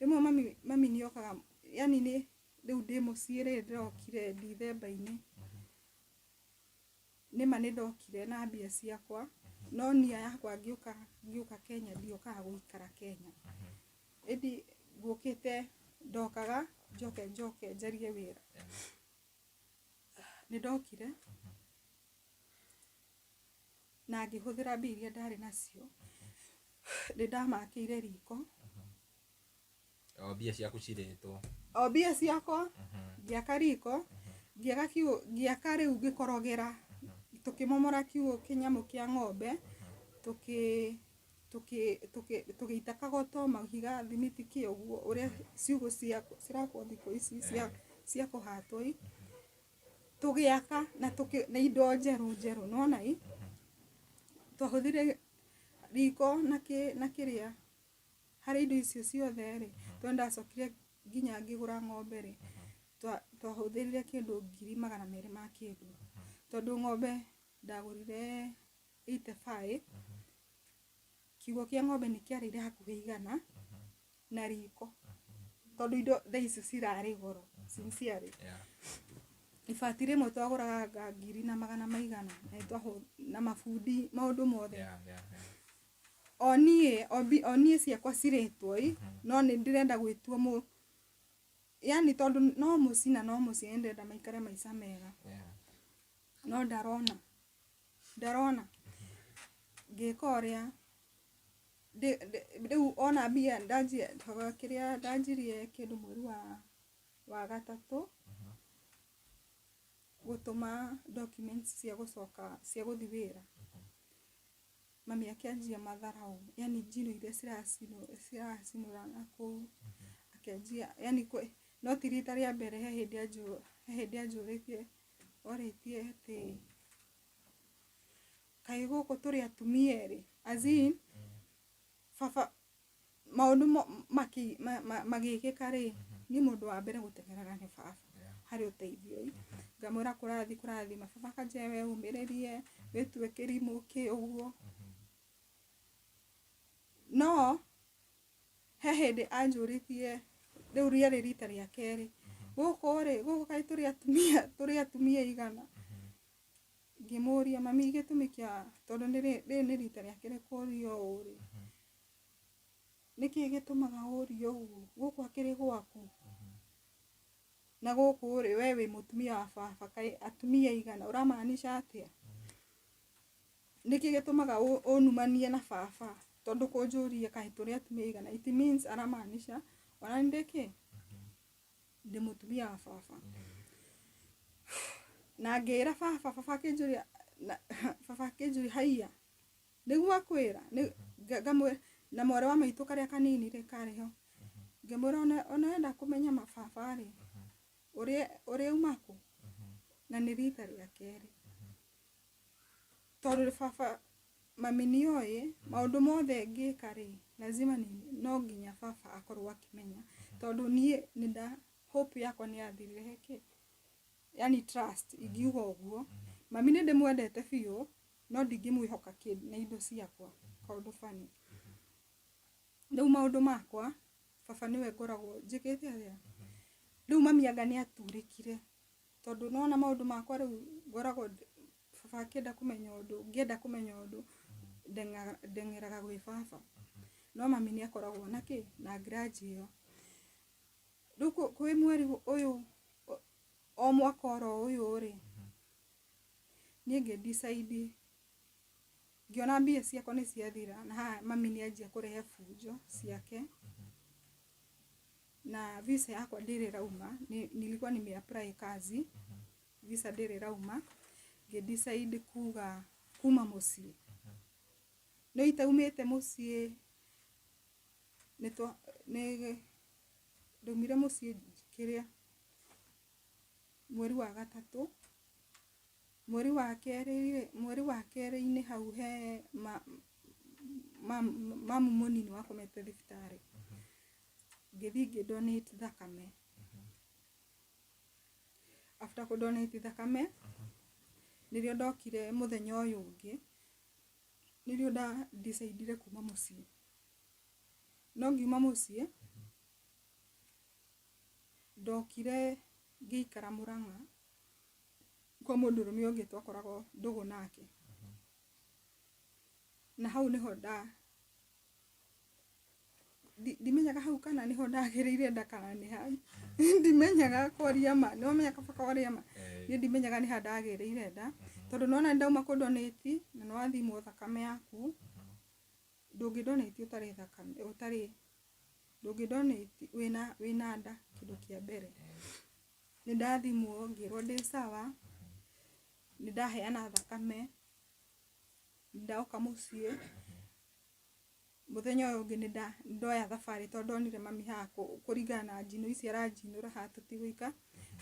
rimwe mami ni okaga yani ni riu ndi muciiri ndokire December-ini nima ni ndokire na mbia ciakwa no nia yakwa ngiuka Kenya ndiokaga guikara Kenya edi gukite ndokaga njoke njarie wira ni ndokire na ngihuthira mbia iria ndari nacio ndi ndamakire riko mbia ciaku ciretwo mbia ciakwa ngiaka riko ngiaka riu ngikorogera tukimomora kiugo kinyamu kia ng'ombe tugiita kagoto mahiga thimiti kio guo uria ciugo cirakwo thiko ici cia kuhatoi tugiaka na indo njeru no nai twahuthire riko na kiria hari indo icio ciothe ri twenda cokire nginya ngigura ng'ombe ri twahũthĩrire kĩndũ 200,000 ma kĩndũ tondũ ng'ombe ndagũrire 85 kiugo kĩa ng'ombe nĩ kĩarĩire hakuhĩ 100 na riko tondũ indo thaa icio cirarĩ goro sincerely ibati rĩmwe twagũraga 200,000 na mabundi maũndũ mothe onie ciakwa cirĩtwo no nĩ ndĩrenda gwĩtuo yani tondũ no mũcina no mũciĩ ndĩrenda maikare maica mega no ndarona ngĩka ũrĩa rĩu ona mbia kĩrĩa ndanjirie kĩndũ mweri wa gatatũ gũtũma documents cia gũcoka cia gũthiĩ wĩra mami akĩanjia matharau yani njino iria ciracinũra na kũu akĩanjia yani no ti rita rĩa mbere he hĩndĩ anjũrĩtie orĩtie atĩ kaĩ gũkũ tũrĩ atumia rĩ azin baba maũndũ magĩkĩka rĩ niĩ mũndũ wa mbere gũteng'eraga nĩ baba harĩ ũteithio ngamwĩra kũrathi baba kanjĩa we umĩrĩrie wĩtue kĩrimũ kĩ ũguo no he hĩndĩ anjũrĩtie rĩu rĩarĩ rita rĩa kerĩ gũkũ kaĩ tũrĩ atumia igana ngĩmũria mami gĩtũmi kĩa tondũ rĩrĩ nĩ rita rĩa kerĩ kũrio ũrĩ nĩkĩ gĩtũmaga ũrio ũguo gũkũ akĩrĩ gwaku na gũkũ ũrĩ we wĩ mũtumia wa baba kaĩ atumia igana ũramaanisha atĩa nĩkĩ gĩtũmaga ũnumanie na baba tondũ kũnjũria kaĩ tũrĩ atumia igana it means aramaanisha ona ndĩkĩ ndĩ mũtumia wa baba na ngĩra baba akĩnjũria haiya nĩguo akwĩra ngamwĩra na mwarĩ wa maitũ karĩa kanini rĩ karĩ ho ngĩmwĩra ona wenda kũmenya mababa rĩ ũrĩa umako na nĩ rita rĩa kerĩ tondũ baba mami nĩoĩ maũndũ mothe ngĩka rĩ lazima no nginya baba akorwo akĩmenya tondũ niĩ nĩnda hope yakwa nĩ yathirire heke yani trust ingiuga ũguo mami nĩ ndĩmwendete biũ no ndingĩmwĩhoka kĩndũ na indo ciakwa kaũndũ fani rĩu maũndũ makwa baba nĩwe ngoragwo njĩkĩte atĩa rĩu mami anga nĩ aturĩkire tondũ nona maũndũ makwa rĩu ngoragwo baba akĩenda kũmenya ũndũ ndeng'eraga gwĩ baba no mami nĩ akoragwo na grudge ĩyo rĩu kwĩ mweri ũyũ o mwaka oro ũyũ rĩ niĩ ngĩdecide ngĩona mbia ciakwa nĩ ciathira na mami nĩ anjia kũrehe fujo ciake na visa yakwa ndĩrĩ rauma nilikuwa nimeapply kazi visa ndĩrĩ rauma ngĩdecide kuma mũciĩ no itaumĩte mũciĩ ndaumire mũciĩ kĩrĩa mweri wa gatatũ mweri wa kerĩ-inĩ hau he mamu mũnini wakomete thibitarĩ ngĩthiĩ ngĩdonate thakame after kũdonate thakame nĩrĩo ndokire mũthenya ũyũ ũngĩ nĩrĩo decidire kuma mũciĩ no ngiuma mũciĩ ndokire ngĩikara Mũrang'a kwa mũndũrũme ũngĩ twakoragwo ndũgũ nake na hau nĩho ndimenyaga hau kana nĩho ndagĩrĩire nda kana nĩ ha ndimenyaga kwaria ma no menya kaba kwaria ma niĩ ndimenyaga nĩ ha ndagĩrĩire nda tondũ nona ndauma kũdonate na no athimwo thakame yaku ndũngĩdonate ũtarĩ thakame ndũngĩdonate wĩna nda kĩndũ kĩa mbere nĩ ndathimwo ngĩrwo ndĩ sawa nĩ ndaheana thakame ndaoka mũciĩ mũthenya ũyũ ũngĩ nĩ ndoya thabarĩ tondũ ndonire mami haha kũringana na njino ici aranjinũra haha tũtigũika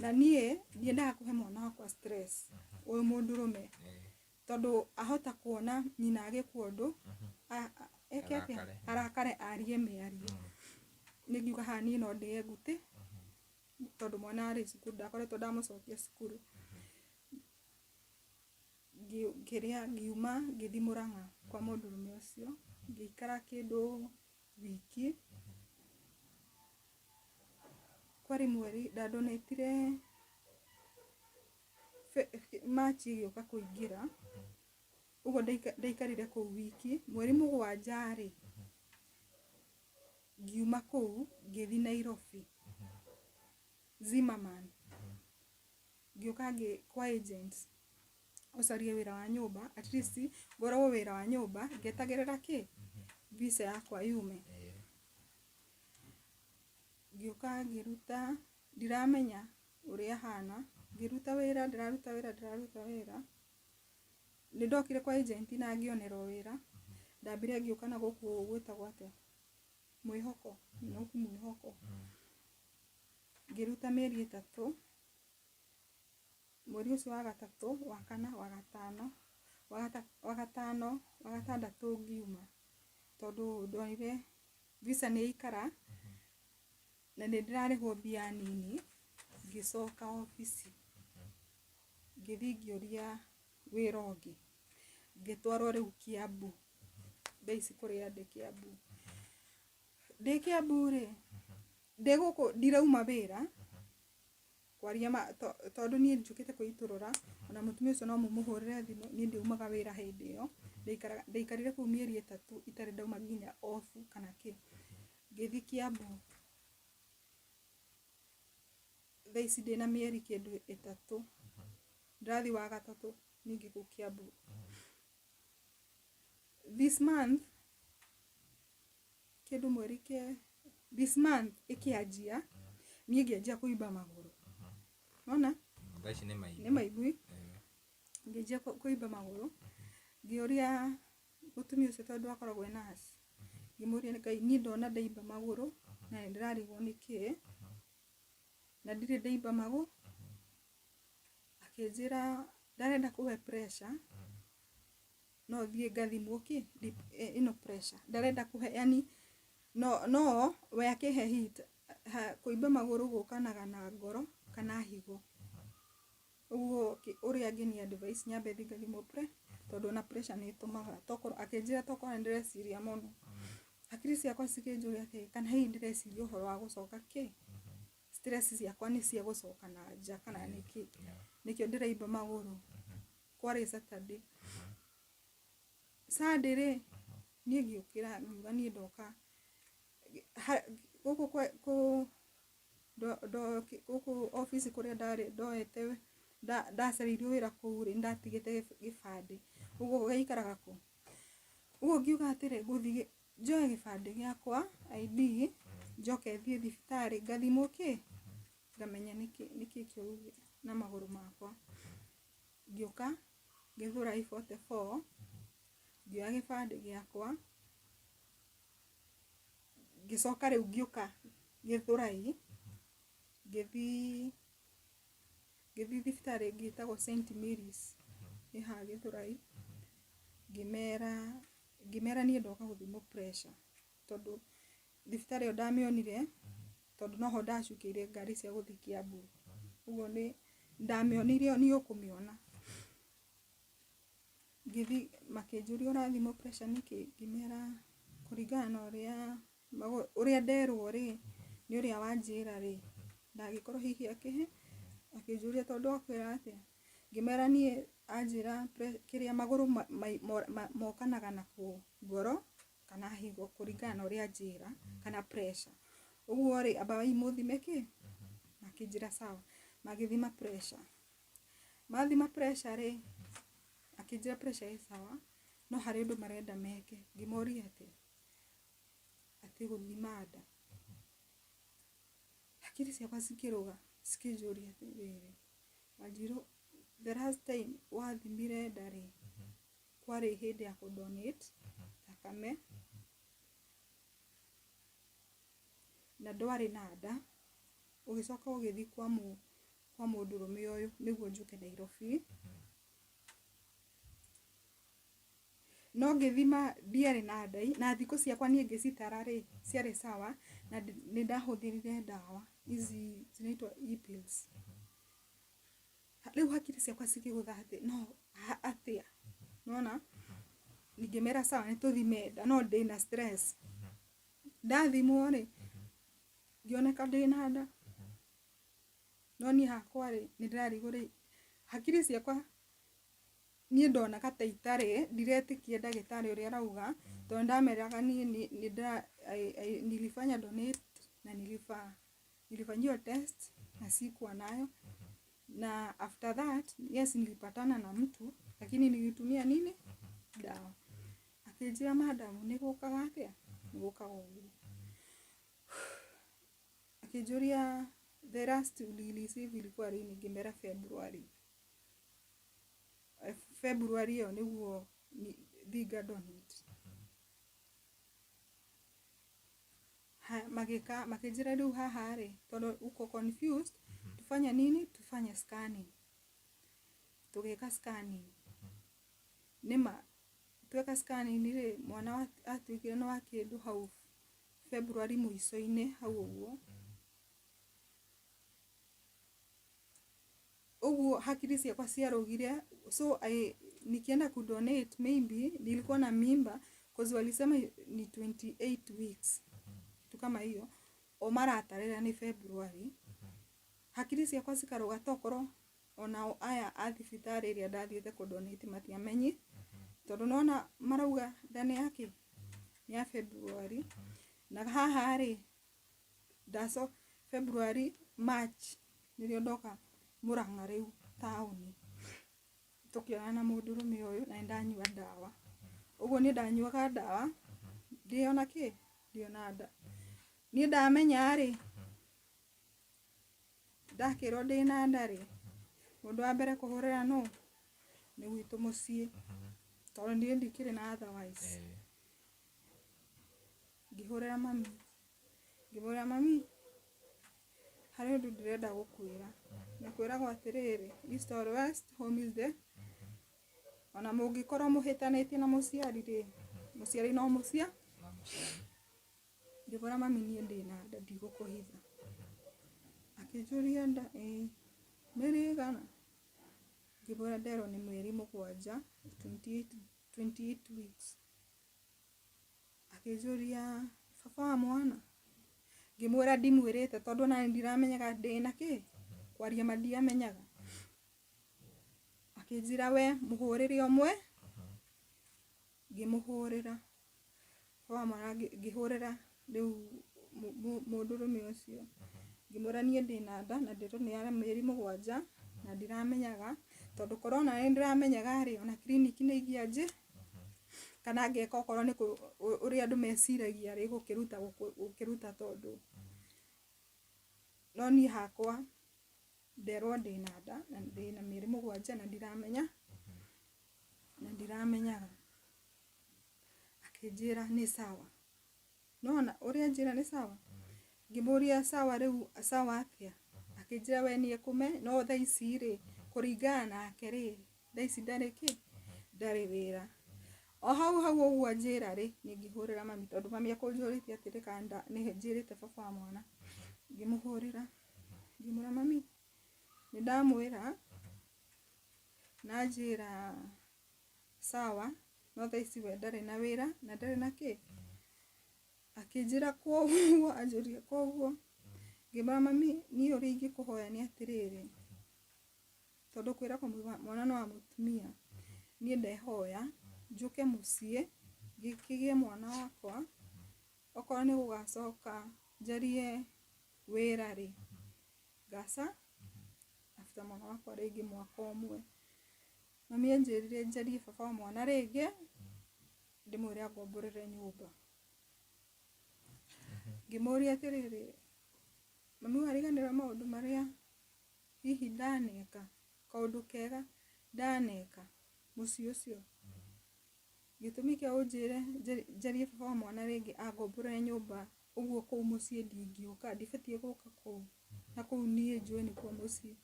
na niĩ ndiendaga kũhe mwana wakwa stress ũyũ mũndũrũme tondũ ahota kuona nyina agĩkwo ũndũ eke atia arakare arie mĩario nĩngiuga haha niĩ no ndĩe ngũtĩ tondũ mwana arĩ cukuru ndakoretwo ndamũcokia cukuru kĩrĩa ngiuma ngĩthi Mũrang'a kwa mũndũrũme ũcio ngĩikara kĩndũ wiki kwarĩ mweri ndandonetire Machi ĩgĩũka kũingĩra ũguo ndaikarire kũu wiki mweri mũgwanja rĩ ngiuma kũu ngĩthi Nairobi Zimmerman ngĩũka kwa agents ũcarie wĩra wa nyũmba at least ngoragwo wĩra wa nyũmba ngetagĩrĩra kĩ visa yakwa yume ngĩũka ngĩruta ndiramenya ũrĩa hana ngĩruta wĩra ndĩraruta wĩra nĩndokire kwa agent na ngĩonerwo wĩra ndambire ngĩũka na gũkũ gwĩtagwo atĩa mwĩhoko ngĩruta mĩeri 3 mweri ũcio wa gatatũ wa kana wa gatano wa gatandatũ ngiuma tondũ ndonire visa nĩ ikara na nĩndĩrarĩhwo mbia nini ngĩcoka ofici ngĩthi ngĩũria wĩra ũngĩ ngĩtwarwo rĩu Kiambu base kũrĩa ndĩ Kiambu rĩ ndĩgũkũ ndirauma wĩra kwaria tondũ niĩ njũkĩte kwĩitũrũra ona mũtumia ũcio no mũmũhũrĩre thimũ niĩ ndiumaga wĩra hĩndĩ ĩyo ndaikarire kũu mĩeri 3 itarĩ ndauma nginya off kana kĩ ngĩthi Kiambu thaa ici ndĩna mĩeri kĩndũ 3 ndathi wa gatatũ ningĩ kũu Kiambu this month kĩndũ mweri this month ĩkĩanjia niĩ ngĩanjia kũimba magũrũ nona thaici nĩ maigui ngĩanjia kũimba magũrũ ngĩũria mũtumia ũcio tondũ akoragwo nurse ngĩmũria Ngai niĩ ndona ndaimba magũrũ na ndĩrarigwo nĩkĩ na ndirĩ ndaimba magũrũ akĩnjĩra ndarenda kũhe pressure no thiĩ ngathimwo kĩ ino pressure ndarenda kũhe yani no we akĩhe hit kũimba magũrũ gũkanaga na ngoro kana higo ũguo ũrĩa angĩni advice nyambe thiĩ ngathimwo tondũ na pressure nĩ ĩtũmaga tokorwo akĩnjĩra tokorwo ndĩreciria mũno hakiri ciakwa cikĩnjũria atĩ kana hihi ndĩreciria ũhoro wa gũcoka kĩ stress ciakwa nĩ cia gũcoka na nja kana nĩkĩ nĩkĩo ndĩraimba magũrũ kwarĩ Saturday Sunday rĩ niĩ ngĩũkĩra ngiuga niĩ ndoka gũkũ office kũrĩa ndarĩ ndoete ndacareirio wĩra kũu rĩ ndatigĩte gĩbandĩ ũguo gaikaraga kũ ũguo ngiuga atĩrĩ gũthiĩ njoe gĩbandĩ gĩakwa ID njoke thiĩ thibitarĩ ngathimwo kĩ ngamenya nĩkĩ kĩũru na magũrũ makwa ngĩũka ngĩgũra I44 ngĩoya gĩbandĩ gĩakwa ngĩcoka rĩu ngĩũka Gĩthũrai ngĩthi thibitarĩ ngĩtagwo St Mary's haha Gĩthũrai ngĩmera niĩ ndoka gũthimwo pressure tondũ thibitarĩ ĩyo ndamĩonire tondũ noho ndacukĩire ngari cia gũthiĩ Kiambu ũguo nĩ ndamĩonire nĩ ũkũmĩona ngĩthi makĩnjũria ũrathimwo pressure nĩkĩ ngĩmera kũringana na ũrĩa nderwo rĩ nĩ ũrĩa wanjĩra rĩ ndagĩkorwo hihi akĩnjũria tondũ akwĩra atĩa ngĩmera niĩ anjĩra kĩrĩa magũrũ mokanaga na ngoro kana higo kũringana na ũrĩa anjĩra kana pressure ũguo rĩ amba mũthime kĩ makĩnjĩra sawa magĩthima pressure mathima pressure rĩ akĩnjĩra pressure ĩ sawa no harĩ ũndũ marenda meke ngĩmoria atĩ gũthima nda hakiri ciakwa cikĩrũga cikĩnjũria atĩrĩrĩ Wanjiru the last time wathimire nda rĩ kwarĩ hĩndĩ ya kũdonate thakame na ndwarĩ na nda ũgĩcoka ũgĩthi kwa mũndũrũme ũyũ nĩguo njũke Nairobi no ngithima ndiarĩ na ndai na thikũ ciakwa niĩ ngĩcitara rĩ ciarĩ sawa na nĩ ndahũthĩrire ndawa izi zinaitwa e-pills. Rĩu hakiri ciakwa cikĩgũtha atĩ no atĩa nona ngĩmera sawa nĩ tũthime nda no ndĩna stress. Ndathimwo rĩ ngĩoneka ndĩna nda no niĩ hakwa rĩ nĩ ndĩrarigwo hakiri ciakwa niĩ ndonaga ta itarĩ ndiretĩkia ndagĩtarĩ ũrĩa arauga tondũ ndameraga niĩ nilifanya donate na nilifanyiwa test na sikuwa nayo na after that yes nilipatana na mtu lakini nilitumia nini dawa. Akĩnjĩra madam nĩ gũkaga atĩa nĩ gũkaga ũguo. Akĩnjũria the last receive ilikuwa lini ngĩmera February ĩyo nĩguo thiga donate. Makĩnjĩra rĩu haha rĩ tondũ uko confused tufanye nini tufanye scanning. Tũgĩka scanning nĩma tweka scanning rĩ mwana atuĩkire no wa kĩndũ hau February mũico-inĩ hau ũguo hakiri ciakwa ciarũgire. So nikienda kudonate maybe nilikuwa na mimba cause walisema ni 28 weeks kitu kama hiyo o maratarĩra ni February. Hakiri ciakwa cikarũga tokoro ona aya a thibitarĩ ĩrĩa ndathiĩte kudonate matiamenyi tondũ nona marauga ndani yake ni ya February na haha rĩ ndaco February March nĩrĩo ndoka Mũrang'a rĩu taũni tũkĩona na mũndũrũme ũyũ na ndanyua ndawa. Ũguo nĩ ndanyuaga ndawa ndiona ndiona nda. Niĩ ndamenya rĩ ndakĩrwo ndĩna nda rĩ mũndũ wa mbere kũhũrĩra no nĩ gwitũ mũciĩ tondũ niĩ ndikĩrĩ na otherwise. Ngĩhũrĩra mami harĩ ũndũ ndĩrenda gũkwĩra na kwĩragwo atĩrĩrĩ east or west home is the ona mũngĩkorwo mũhĩtanĩtie na mũciari rĩ mũciari no mũcia. Ngĩhũra mami niĩ ndĩna nda ndigũkũhitha. Akĩnjũria nda nĩrĩigana ngĩmwĩra nderwo nĩ mĩeri 7 28 weeks. Akĩnjũria baba wa mwana ngĩmwĩra ndimwĩrĩte tondũ na ndiramenyaga ndĩna kwaria mandiamenyaga. Akĩnjĩra we mũhũrĩre ũmwe ngĩmũhũrĩra baba wa mwana ngĩhũrĩra rĩu mũndũrũme ũcio ngĩmwĩra niĩ ndĩna nda na nderwo nĩ ya mĩeri 7 na ndiramenyaga tondũ korona nĩ ndiramenyaga rĩ ona clinic nĩ ingĩanjĩ kana ngeka okorwo nĩ ũrĩa andũ meciragia rĩ gũkĩruta tondũ no niĩ hakwa nderwo ndĩna nda na ndĩna mĩeri 7 na ndiramenyaga. Akĩnjĩra nĩ sawa nona ũrĩa njĩra nĩ sawa ngĩmũria sawa rĩu sawa atĩa. Akĩnjĩra we nĩ ekũme no thaa ici rĩ kũringana nake rĩ thaa ici ndarĩ wĩra. O hau ũguo njĩra rĩ nĩ ngĩhũrĩra mami tondũ mami akũnjũrĩtie atĩ rĩkanda nĩ njĩrĩte baba wa mwana. Ngĩmũhũrĩra ngĩmwĩra mami nĩ ndamwĩra na njĩra sawa no thaa ici we ndarĩ na wĩra na ndarĩ na Akĩnjĩra koguo anjũria koguo ngĩmwĩra mami niĩ ũrĩa ingĩkũhoya nĩ atĩrĩrĩ tondũ kwĩragwo mwana no wa mũtumia niĩ ndehoya njuke mũciĩ ngĩkĩgie mwana wakwa okorwo nĩ gũgacoka njarie wĩra rĩ ngaca after mwana wakwa rĩngĩ mwaka ũmwe. Mami anjĩrire njarie baba wa mwana rĩngĩ ndĩmwĩre angomborere nyũmba. Ngĩmũria atĩrĩrĩ mami wariganĩrwo maũndũ marĩa hihi ndaneka kaũndũ kega ndaneka mũciĩ ũcio gĩtũmi kĩa ũnjĩre njarie baba wa mwana rĩngĩ angomborere nyũmba ũguo kũu mũciĩ ndingĩũka ndibatiĩ gũka kũu na kũu niĩ njũĩ nĩkuo mũciĩ.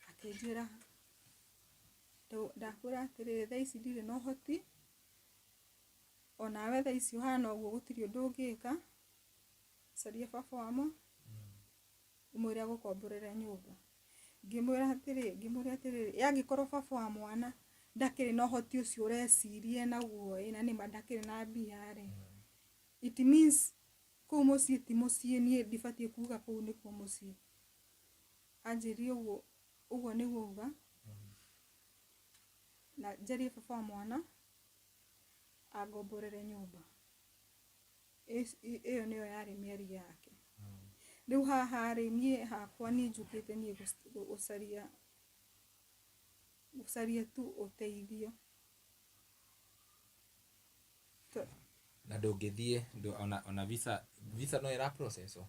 Akĩnjĩra ndakwĩra atĩrĩrĩ thaa ici ndirĩ na ũhoti onawe tha ici hana uguo gutiri undu ungika caria baba wamo umwire agukomborere nyumba ngimwira atiri yangikorwo baba wa mwana ndakiri no hoti ucio urecirie naguo na nima ndakiri na mbia ri it means ku mucie ti mucie nie ndibatie kuga ku ni ku mucie anjiri uguo ni guga na njeri baba wa mwana agomborere nyumba iyo niyo yari mieri yake riu haha ri nie hakwa ni njukite nie gucaria tu uteithio na ndungithie ona visa no ira process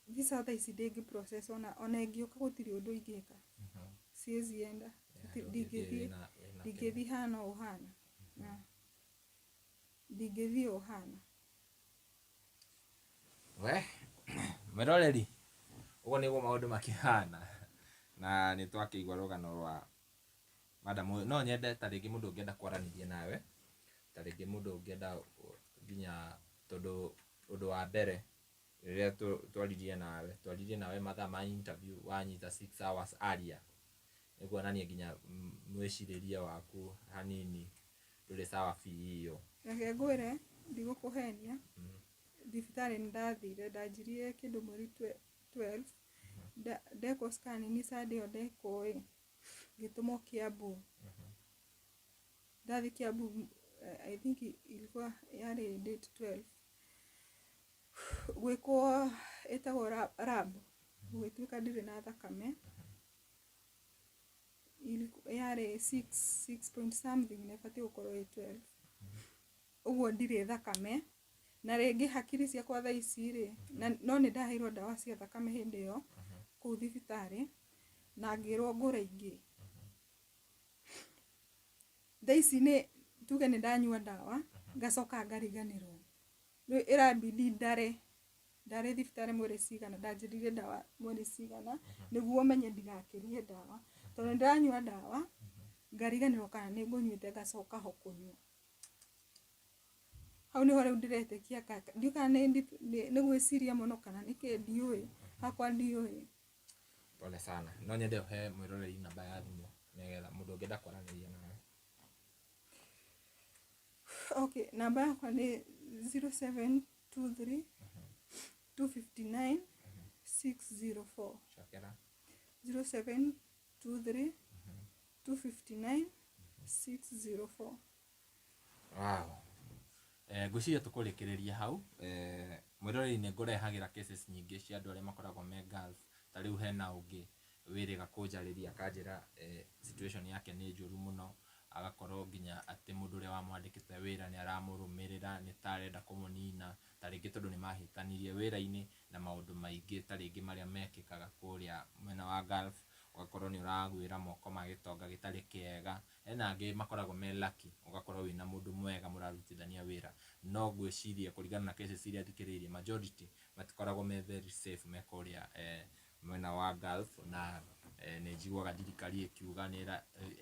visa tha ici ndingi process ona ingiuka gutiri undu ingika siezi enda ndingithie hana uhana ndingithie uhana we meroreri ugo niguo maundu makihana na ni twakigwa rugano rwa madam no nyende taringi mundu ungienda kwaranithia nawe taringi mundu ungienda nginya tondu undu wa mbere riria twaririe nawe mathaa ma interview wanyita 6 hours earlier niguo nanie nginya mwiciriria waku hanini nduri sawa fi iyo reke ngwire ndigukuhenia thibitari ndathire ndanjirie kindu mweri 12 ndeko scan ni Sunday ndeko gitumo Kiambu ndathi Kiambu I think ilikuwa yari date 12 gwiko etagwo lab gwituika ndire na thakame yari 6 point something nefati gukorwo 12 uguo ndire thakame na ringi hakiri ciakwa tha ici ri no ni ndaheirwo dawa cia thakame hindi yo ku thibitari na ngirwo ngura ingi tha ici ni tuge ni ndanyua dawa ngacoka ngariganirwo riu irabidi ndare thibitari mweri cigana ndanjirire dawa mweri cigana niguo menye ndigakirie dawa tondu ndanyua dawa ngariganirwo kana ni ngunyuite ngacoka ho kunyua hau niho riu ndiretekia kaka ndiuka ni gwiciria muno kana niki ndiui hakwa ndiui pole sana no nyende he mwiroreri namba ya thimu nigetha mundu ungienda kwaraniria nawe okay namba yakwa ni 0723 259 604 shakera 0723 259 604 wow ngwiciria tukurikiriria hau mwiroreri ni ngurehagira cases nyingi cia andu aria makoragwo me Gulf ta riu hena ungi wiriga kunjariria akanjira situation yake ni njuru muno agakorwo nginya ati mundu uria wamwandikite wira ni aramurumirira ni tarenda kumunina taringi tondu ni mahitanirie wira-ini na maundu maingi taringi maria mekikaga kuria mwena wa Gulf ugakorwo ni uragwira moko magitonga gitari kiega ena angi makoragwo me lucky ugakorwo wina mundu mwega murarutithania wira no gwiciria kuringana na cases iria thikiririe majority matikoragwo me very safe me kuria mwena wa Gulf na ni njiguaga thirikari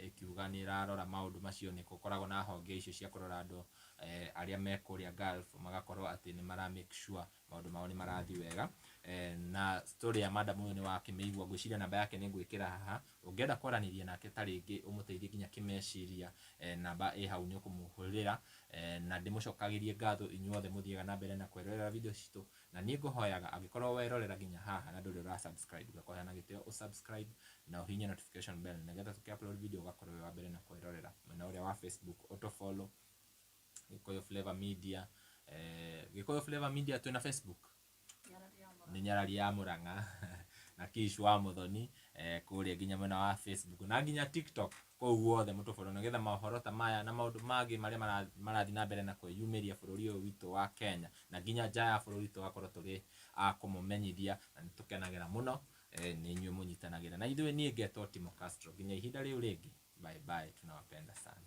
ikiuga ni irarora maundu macio ni gukoragwo na honge icio cia kurora andu aria me kuria Gulf magakorwo ati ni mara make sure maundu mao ni marathi wega na story ya madam uyu ni wa kimeigwa gwiciria namba yake ni ngwikira haha ungienda kwaraniria nake taringi umuteithie nginya kimeciria namba hau ni ukumuhurira na ndimucokagirie ngatho inyuothe muthiega na mbere na kwerorera video citu na ni nguhoyaga angikorwo werorera nginya haha na nduri ura subscribe ugakorwo na gitio usubscribe na uhinye notification bell nigetha tukiupload video ugakorwo wa mbere na kwerorera mwena uria wa Facebook auto follow Gikuyu Flavor Media Gikuyu Flavor Media twina Facebook ni Nyarari ya Murang'a na Kish wa Muthoni kuria nginya mwena wa Facebook na nginya TikTok kou guothe mutufolo nigetha mohoro ta maya na maundu mangi maria marathi na mbere na kwiyumiria bururi uyu witu wa Kenya na nginya nja ya bururi tugakorwo turi akumumenyithia na nitukenagira muno ni inyuĩ munyitanagira na ithuĩ niĩ ngetwo Timo Castro nginya ihinda riu ringi bye bye tunawapenda sana.